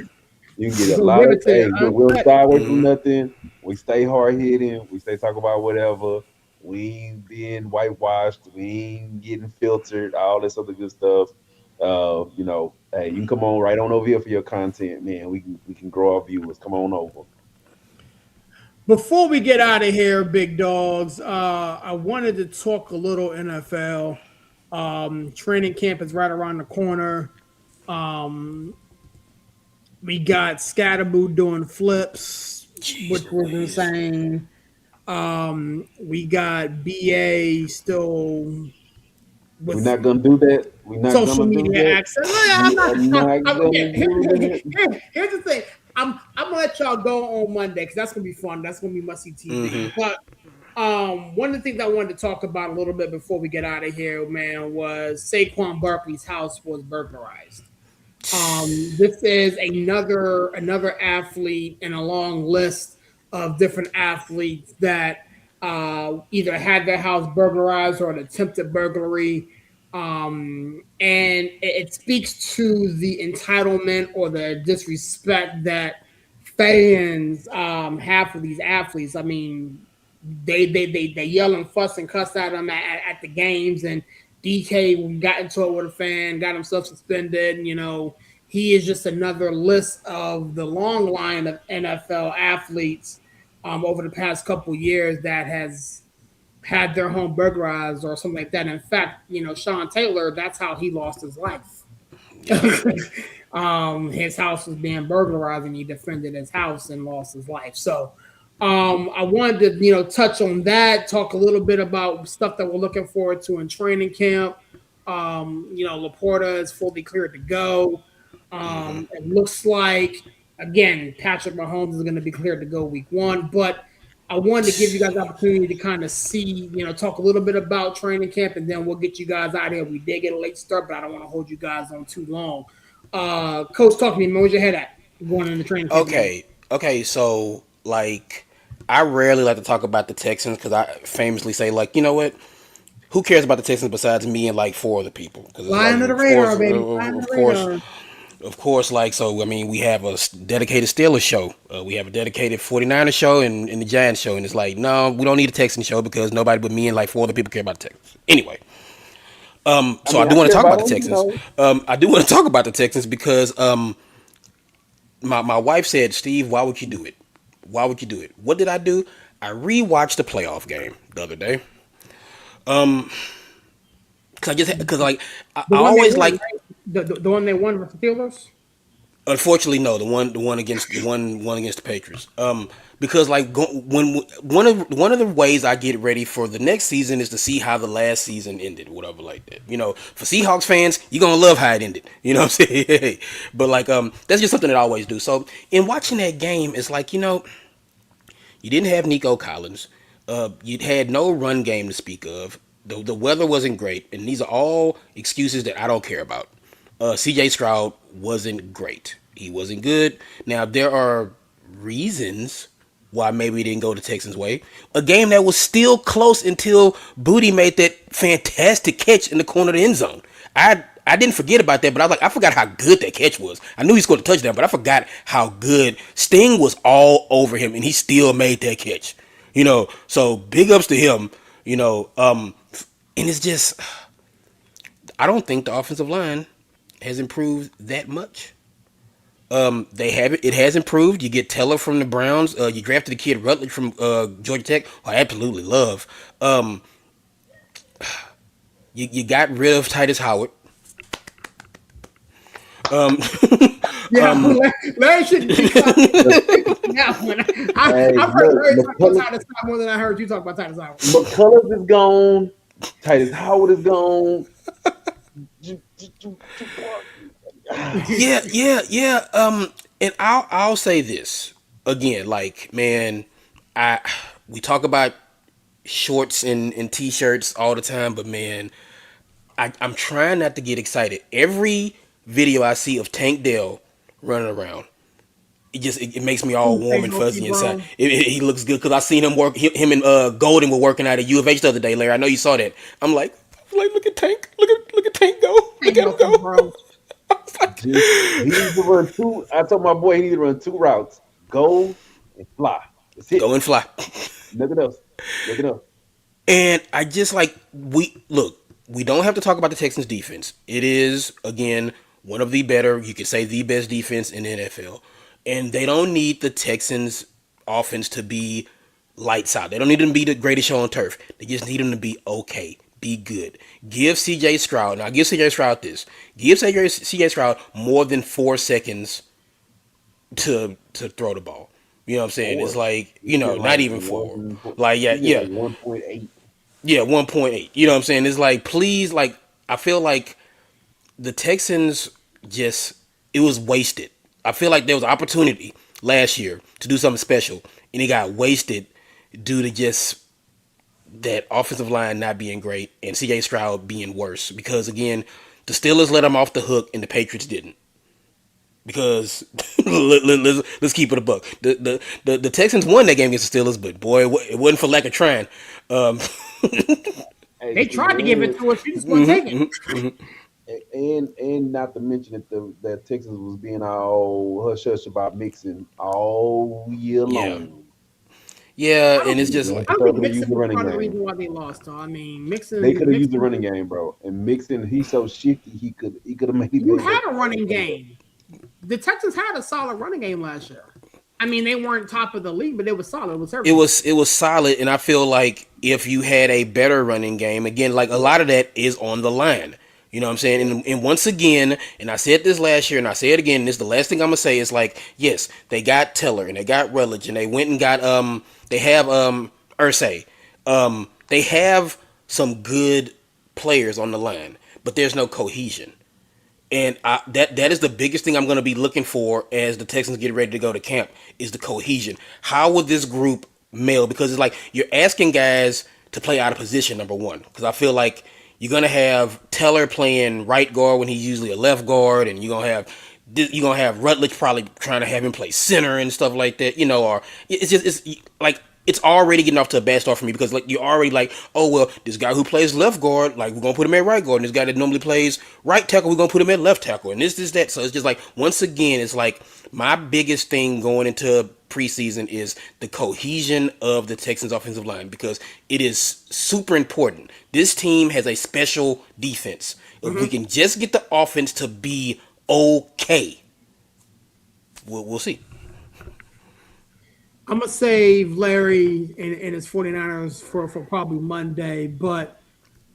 You can get a lot of things. We'll stay away from nothing. We stay hard hitting. We stay talking about whatever. We ain't being whitewashed. We ain't getting filtered. All this other good stuff. Hey, you can come on right on over here for your content, man. We can grow our viewers. Come on over. Before we get out of here, big dogs, I wanted to talk a little NFL. Training camp is right around the corner. We got Scatterboo doing flips, which was insane. We got BA still. We're not gonna do that. We're not social gonna media do that. access. Here's the thing. I'm gonna let y'all go on Monday because that's gonna be fun. That's gonna be must-see TV. But one of the things I wanted to talk about a little bit before we get out of here, man, was Saquon Barkley's house was burglarized. This is another athlete in a long list of different athletes that either had their house burglarized or an attempted burglary. And it speaks to the entitlement or the disrespect that fans have for these athletes. I mean, they yell and fuss and cuss at them at the games, and DK got into it with a fan, got himself suspended. And, he is just another list of the long line of NFL athletes over the past couple years that has had their home burglarized or something like that. In fact, Sean Taylor, that's how he lost his life. His house was being burglarized, and he defended his house and lost his life. So I wanted to, touch on that, talk a little bit about stuff that we're looking forward to in training camp. Laporta is fully cleared to go. It looks like, again, Patrick Mahomes is going to be cleared to go week 1, but I wanted to give you guys the opportunity to kind of see, talk a little bit about training camp, and then we'll get you guys out here. We did get a late start, but I don't want to hold you guys on too long. Coach, talk to me, man. Where's your head at going into training camp? Okay. So, I rarely like to talk about the Texans because I famously say, you know what? Who cares about the Texans besides me and 4 other people? Fly under the radar, baby. Fly under the radar. Of course, we have a dedicated Steelers show. We have a dedicated 49ers show and the Giants show. And it's no, we don't need a Texans show because nobody but me and 4 other people care about the Texans. Anyway. I do want to talk about the Texans. I do want to talk about the Texans because my wife said, Steve, why would you do it? Why would you do it? What did I do? I rewatched the playoff game the other day. I always like the one they won with the Steelers. Unfortunately, no. The one against the Patriots. Because when one of the ways I get ready for the next season is to see how the last season ended, whatever like that. For Seahawks fans, you're gonna love how it ended. You know what I'm saying? But that's just something that I always do. So in watching that game, it's you didn't have Nico Collins. You had no run game to speak of. The weather wasn't great, and these are all excuses that I don't care about. CJ Stroud wasn't great. He wasn't good. Now, there are reasons why maybe he didn't go the Texans' way. A game that was still close until Booty made that fantastic catch in the corner of the end zone. I didn't forget about that, but I forgot how good that catch was. I knew he scored a touchdown, but I forgot how good. Sting was all over him, and he still made that catch. So big ups to him. And it's just, I don't think the offensive line has improved that much. It has improved. You get Teller from the Browns. You drafted the kid Rutledge from Georgia Tech, who I absolutely love. You got rid of Titus Howard. Larry shouldn't be I've heard talk about Titus Howard more than I heard you talk about Titus Howard. McCullers is gone. Titus Howard is gone. Yeah. And I'll say this again. We talk about shorts and t-shirts all the time, but man, I'm trying not to get excited. Every video I see of Tank Dell running around, it makes me all warm and fuzzy inside. He looks good because I seen him work. Him and Golden were working out at U of H the other day, Larry. I know you saw that. I'm like, look at Tank. Look at Tank go. Look at him go. He needs to run 2. I told my boy he needs to run 2 routes: go and fly. That's it. Go and fly. Nothing else. And I just we don't have to talk about the Texans defense. It is, again, one of the better, you could say the best defense in the NFL. And they don't need the Texans offense to be lights out. They don't need them to be the greatest show on turf. They just need them to be okay, be good. Give CJ Stroud this. Give CJ Stroud more than 4 seconds to throw the ball. You know what I'm saying? 4. It's not even 4. 1.8. Yeah, 1.8. You know what I'm saying? It's please, I feel like the Texans it was wasted. I feel like there was opportunity last year to do something special, and it got wasted due to just that offensive line not being great and CJ Stroud being worse. Because, again, the Steelers let him off the hook, and the Patriots didn't. because let's keep it a buck. The Texans won that game against the Steelers, but boy, it wasn't for lack of trying. Um, They tried to give it to us. You just wouldn't take it. And not to mention that Texas was being all hush hush about mixing all year yeah, long. yeah, I and don't, it's just Man, like I don't so think could have used Mixon the was running part of the reason game. why they lost, though. I mean, They could have used the Mixon, running game, bro. And Mixon, he's so shifty. He could have made you that had a running game. The Texans had a solid running game last year. I mean, they weren't top of the league, but it was solid. It was serviceable. it was solid, and I feel like if you had a better running game, again, like a lot of that is on the line. You know what I'm saying? And once again, and I said this last year, and I say it again, and this is the last thing I'm gonna say is like, yes, they got Teller and they got Rutledge, and they went and got they have Ursay. They have some good players on the line, but there's no cohesion. And that is the biggest thing I'm going to be looking for as the Texans get ready to go to camp is the cohesion. How will this group meld? Because it's like you're asking guys to play out of position, number one. Because I feel like you're going to have Teller playing right guard when he's usually a left guard, and you're gonna have Rutledge probably trying to have him play center and stuff like that. Or it's like it's already getting off to a bad start for me because like you're already like, oh well, this guy who plays left guard, like we're gonna put him at right guard, and this guy that normally plays right tackle, we're gonna put him at left tackle, and this that. So it's just like once again, it's like my biggest thing going into preseason is the cohesion of the Texans offensive line because it is super important. This team has a special defense. If we can just get the offense to be okay, we'll see. I'm going to save Larry and his 49ers for probably Monday. But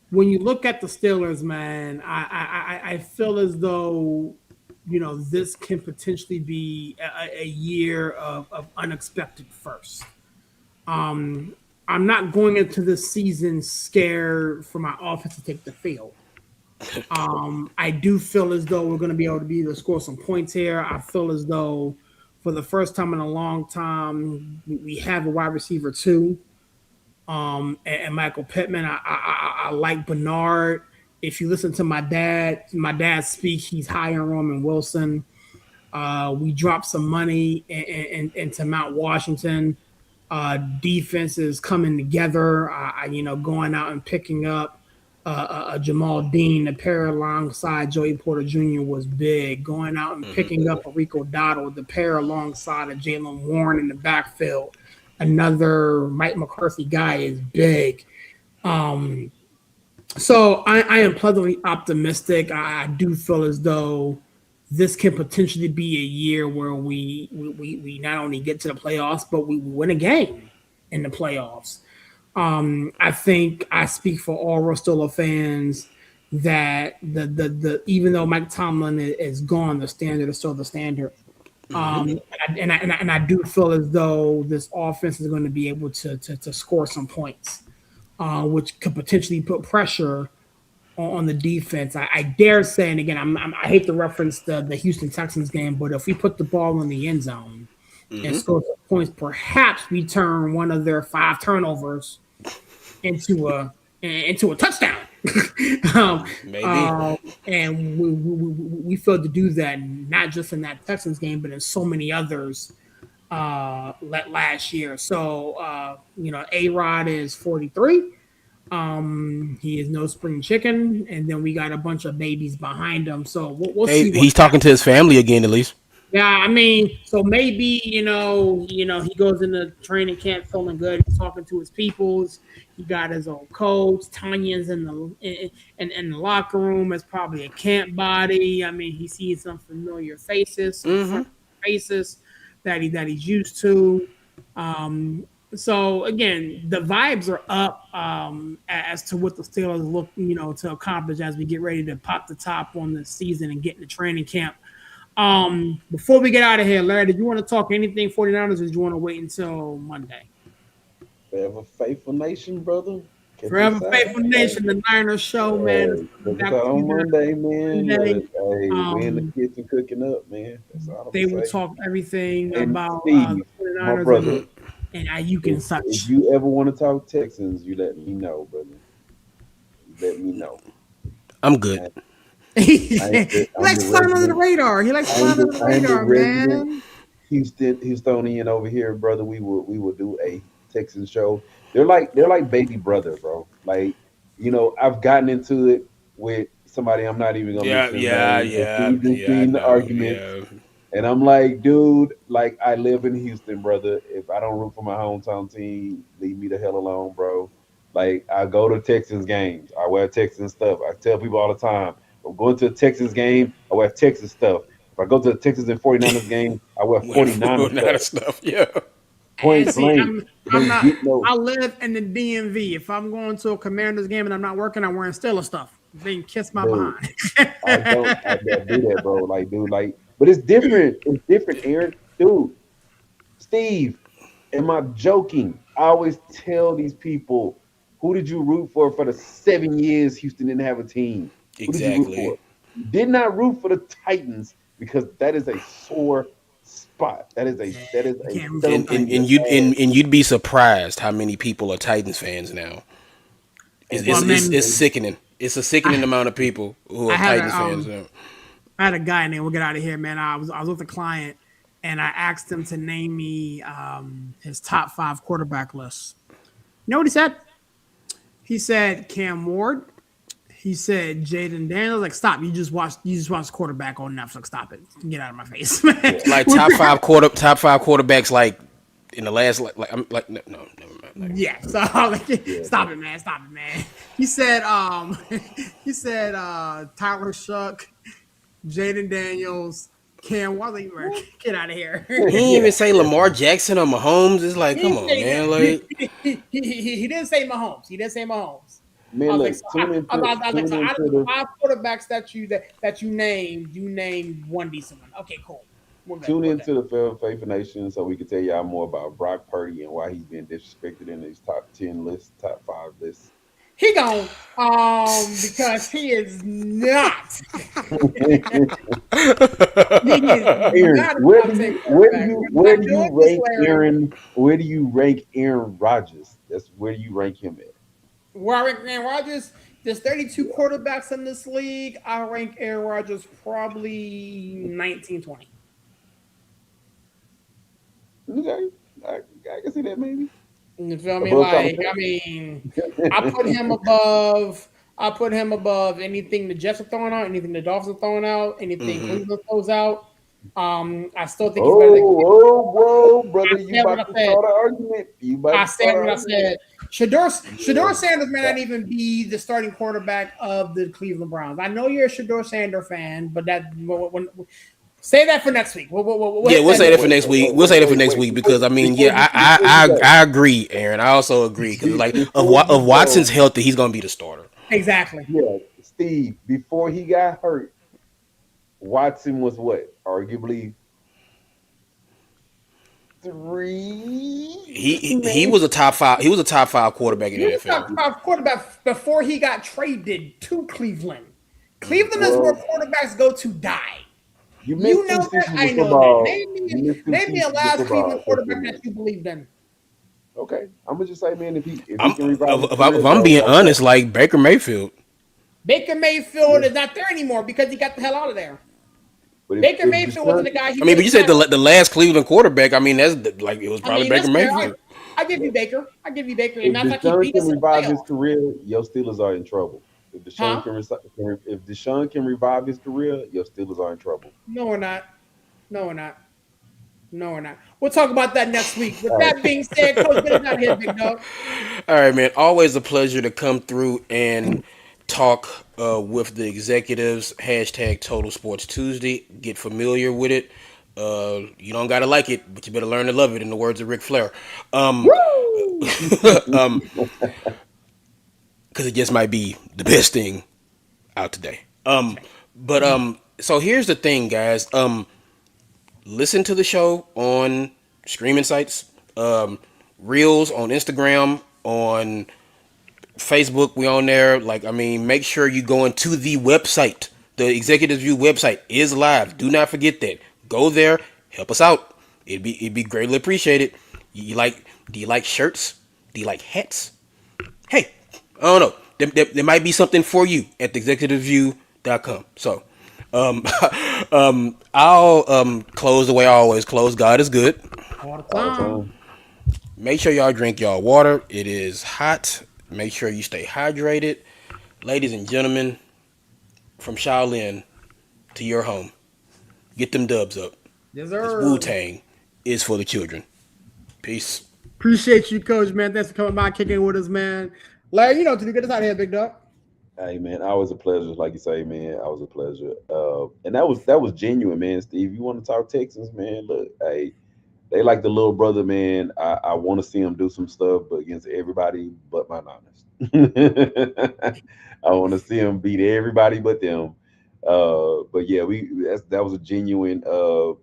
when you look at the Steelers, man, I feel as though, this can potentially be a year of unexpected firsts. I'm not going into this season scared for my offense to take the field. I do feel as though we're going to be able to score some points here. I feel as though for the first time in a long time, we have a wide receiver too, and Michael Pittman. I like Bernard. If you listen to my dad speak, he's high on Roman Wilson. We dropped some money into Mount Washington. Defense is coming together. Going out and picking up Jamal Dean, the pair alongside Joey Porter Jr. was big. Going out and picking up a Rico Dotto, the pair alongside of Jalen Warren in the backfield, another Mike McCarthy guy is big. So I am pleasantly optimistic. I do feel as though this can potentially be a year where we not only get to the playoffs, but we win a game in the playoffs. I think I speak for all Rostolo fans that the even though Mike Tomlin is gone, the standard is still the standard. And I do feel as though this offense is going to be able to score some points, which could potentially put pressure on the defense. I dare say, and again, I hate to reference the Houston Texans game, but if we put the ball in the end zone and score some points, perhaps we turn one of their 5 turnovers into a touchdown. Maybe. And we failed to do that, not just in that Texans game, but in so many others last year. So, A-Rod is 43. He is no spring chicken, and then we got a bunch of babies behind him. So we'll Hey, see. he's talking to his family again, at least. Yeah, I mean, so maybe he goes into training camp feeling good. He's talking to his peoples. He got his old coach. Tanya's in the locker room. It's probably a camp body. I mean, he sees some familiar faces, faces that he's used to. So again, the vibes are up as to what the Steelers look, to accomplish as we get ready to pop the top on the season and get into training camp. Before we get out of here, Larry, did you want to talk anything 49ers, or did you want to wait until Monday? Forever faithful nation, brother. Forever faithful nation, the Niners show, man. Check us out on Monday, man. Monday. Hey, we in the kitchen cooking up, man. That's all They I'm will saying. talk everything And about Steve, the my 49ers brother, and Ayuk and such. if you ever want to talk Texans, you let me know, brother. You let me know. I'm good. He I'm likes the flying under the resident. radar. He likes flying under the I'm the radar, resident man. Houstonian over here, brother. We will do a Texan show. They're like baby brother, bro. Like, I've gotten into it with somebody. I'm not even gonna Yeah, mention his yeah, name, but yeah, we just yeah. I seen the know. arguments. Yeah. And I'm like, dude, like I live in Houston, brother. If I don't root for my hometown team, leave me the hell alone, bro. Like I go to Texans games. I wear Texans stuff. I tell people all the time, if I'm going to a Texans game, I wear Texas stuff. If I go to the Texans and 49ers game, I wear When 49ers not stuff. stuff. Yeah. And Point see, blank. I'm Don't not. get no. I live in the DMV. If I'm going to a Commanders game and I'm not working, I'm wearing Steelers stuff. They can kiss my Dude, behind. I don't do that, bro. Like, dude, like, but it's different. It's different, Aaron. Dude, Steve, am I joking? I always tell these people, who did you root for the 7 years Houston didn't have a team? Who did you root Exactly. for? You did not root for the Titans because that is a sore spot. That is You a can't root for the thumb And in and, your and you'd ass. and you'd be surprised how many people are Titans fans now. It's And Well, it's, and, it's, man, it's and sickening. It's a sickening I, amount of people who I are had Titans a fans now. I had a guy, and then we'll get out of here, man. I was with a client, and I asked him to name me his top 5 quarterback list. You know what he said? He said Cam Ward. He said Jaden Daniels. Like, stop! You just watched quarterback on Netflix. Stop it! Get out of my face, man. yeah, Like top five quarterbacks like in the last like I'm like no, never mind. Like, Yeah, so like, yeah, stop it, man. Stop it, man. He said, he said, Tyler Shuck, Jaden Daniels, Cam Wally, get out of here. he didn't yeah, even say yeah. Lamar Jackson or Mahomes. It's like, He come didn't on, say man. that. Like, He didn't say Mahomes. He didn't say Mahomes. I Man, was like, look, so I was like, tune so out of into the the 5 quarterbacks that you named, you named one decent one. Okay, cool. We're good. Tune We're good. into the Faithful Nation so we can tell y'all more about Brock Purdy and why he's being disrespected in these top 10 lists, top 5 lists. He gone because he is not. He is Aaron, not a top 10 quarterback. We're where not do doing you this, rank Larry. Aaron Rodgers? That's where do you rank him at? Where I rank Aaron Rodgers, there's 32 quarterbacks in this league. I rank Aaron Rodgers probably 19, 20. Okay, I can see that maybe You feel me? above Tyler Like, I mean, I Perry. put him above. I put him above anything the Jets are throwing out, anything the Dolphins are throwing out, anything mm-hmm. Cleveland throws out. I still think he's better than. Whoa, brother! I You said what about I to said. start an argument? You about I to start said an what I argument? said. Shador Yeah. Sanders may not even be the starting quarterback of the Cleveland Browns. I know you're a Shador Sanders fan, but say that for next week. We'll Yeah, hit we'll that say next that for week. next week. We'll say that for next week because I mean, Before yeah, you I agree, Aaron. I also agree because like before of you Watson's go, healthy, he's gonna be the starter. Exactly. yeah, Steve, before he got hurt, Watson was what? Arguably three, He maybe. was a top five. He was a top five quarterback in He the was a NFL. top 5 quarterback before he got traded to Cleveland. Mm-hmm. Cleveland is where Well, quarterbacks go to die. you You missed two know that. seasons I of know that. football. Name You me, missed two name me a seasons of last Cleveland football. That's what quarterback it that is. you believed in. Okay, I'm gonna just say, man, if he I'm can revive his if career, I'm bro, being why not? honest, like Baker Mayfield. Baker Mayfield Yeah. is not there anymore because he got the hell out of there. But Baker if Mayfield wasn't Deshaun, the guy he I mean, but wanted you to said have. the last Cleveland quarterback. I mean, that's like it was I probably mean, Baker that's fair. Mayfield. I give you Baker. I give you Baker. And if matter of fact, he Deshaun beat can us in the revive his playoffs. career, your Steelers are in trouble. If Deshaun Huh? can, if Deshaun can revive his career, your Steelers are in trouble. No, we're not. No, we're not. No, we're not. We'll talk about that next week. With All right. that being said, Coach, get us out of here, big dog. All right, man. Always a pleasure to come through and talk with the executives. Hashtag Total Sports Tuesday. Get familiar with it. You don't gotta like it, but you better learn to love it. In the words of Ric Flair, Woo! um, because it just might be the best thing out today. So here's the thing, guys. Listen to the show on streaming sites, Reels on Instagram, on Facebook. We on there. Like, I mean, make sure you go into the website. The Executive View website is live. Do not forget that. Go there. Help us out. It'd be greatly appreciated. Do you like shirts? Do you like hats? Hey, I don't know. There might be something for you at the Executive View .com. So, I'll close the way I always close. God is good. All the All the time. time. Make sure y'all drink y'all water. It is hot. Make sure you stay hydrated. Ladies and gentlemen, from Shaolin to your home, get them dubs up. Yes, This sir. Wu-Tang is for the children. Peace. Appreciate you, Coach, man. Thanks for coming by, kicking with us, man. Larry, you know, to get us out of here, big dog. Hey man, always a pleasure. Like you say, man, always a pleasure. And that was genuine, man. Steve, you want to talk Texans, man? Look, hey, they like the little brother, man. I want to see him do some stuff, but against everybody but my Niners. I want to see him beat everybody but them. But yeah, that was a genuine, shout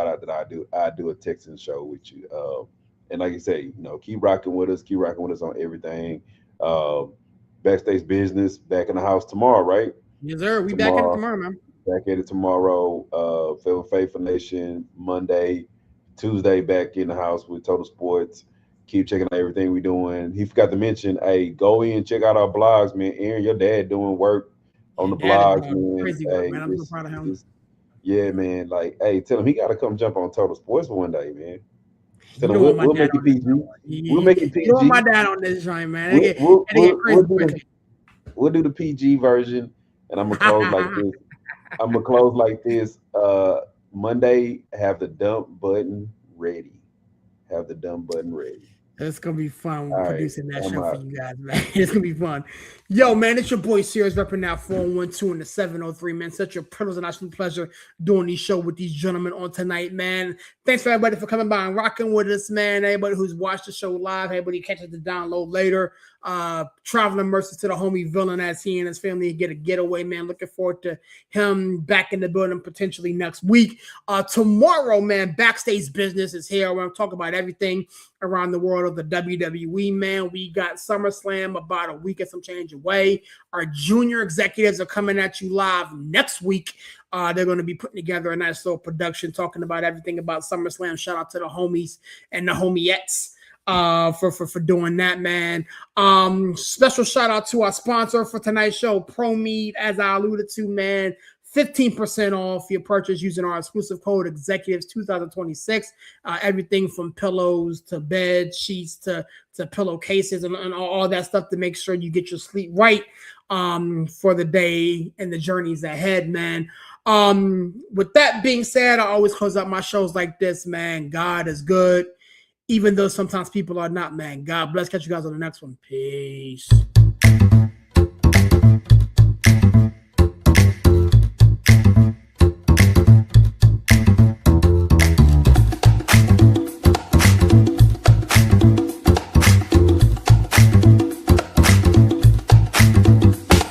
out that I do a Texans show with you. And like you say, keep rocking with us. Keep rocking with us on everything. Backstage business back in the house tomorrow, right? Yes, sir. We back at it tomorrow, man. Back at it tomorrow. Faithful Nation Monday, Tuesday back in the house with Total Sports. Keep checking out everything we're doing. He forgot to mention, hey, go in, check out our blogs, man. Aaron, your dad doing work on the Dad is blogs, doing man. crazy work, man. I'm so proud of him. Yeah, man. Like, hey, tell him he got to come jump on Total Sports one day, man. You Tell don't him want my we'll dad make it on this PG. joint. We'll make it You don't want my PG. dad on this joint, man. We'll Crazy do quick. we'll do the PG version, and I'm gonna close like this. I'm gonna close like this. Monday, have the dump button ready. Have the dump button ready. It's gonna be fun All right, producing that I'm show out. for you guys, man. It's gonna be fun. Yo, man, it's your boy Sears repping now 412 and the 703, man. Such a privilege and absolute pleasure doing these show with these gentlemen on tonight, man. Thanks for everybody for coming by and rocking with us, man. Everybody who's watched the show live, everybody catches the download later. Traveling mercy to the homie villain as he and his family get a getaway, man. Looking forward to him back in the building potentially next week. Tomorrow, man, Backstage Business is here. We're gonna talk about everything around the world of the WWE, man. We got SummerSlam about a week and some change away. Our junior executives are coming at you live next week. They're going to be putting together a nice little production talking about everything about SummerSlam. Shout out to the homies and the homiettes for doing that, man. Special shout out to our sponsor for tonight's show, ProMead, as I alluded to, man. 15% off your purchase using our exclusive code Executives 2026. Everything from pillows to bed sheets to pillowcases and all that stuff to make sure you get your sleep right for the day and the journeys ahead, man. With that being said, I always close out my shows like this, man. God is good, even though sometimes people are not, man. God bless. Catch you guys on the next one. Peace.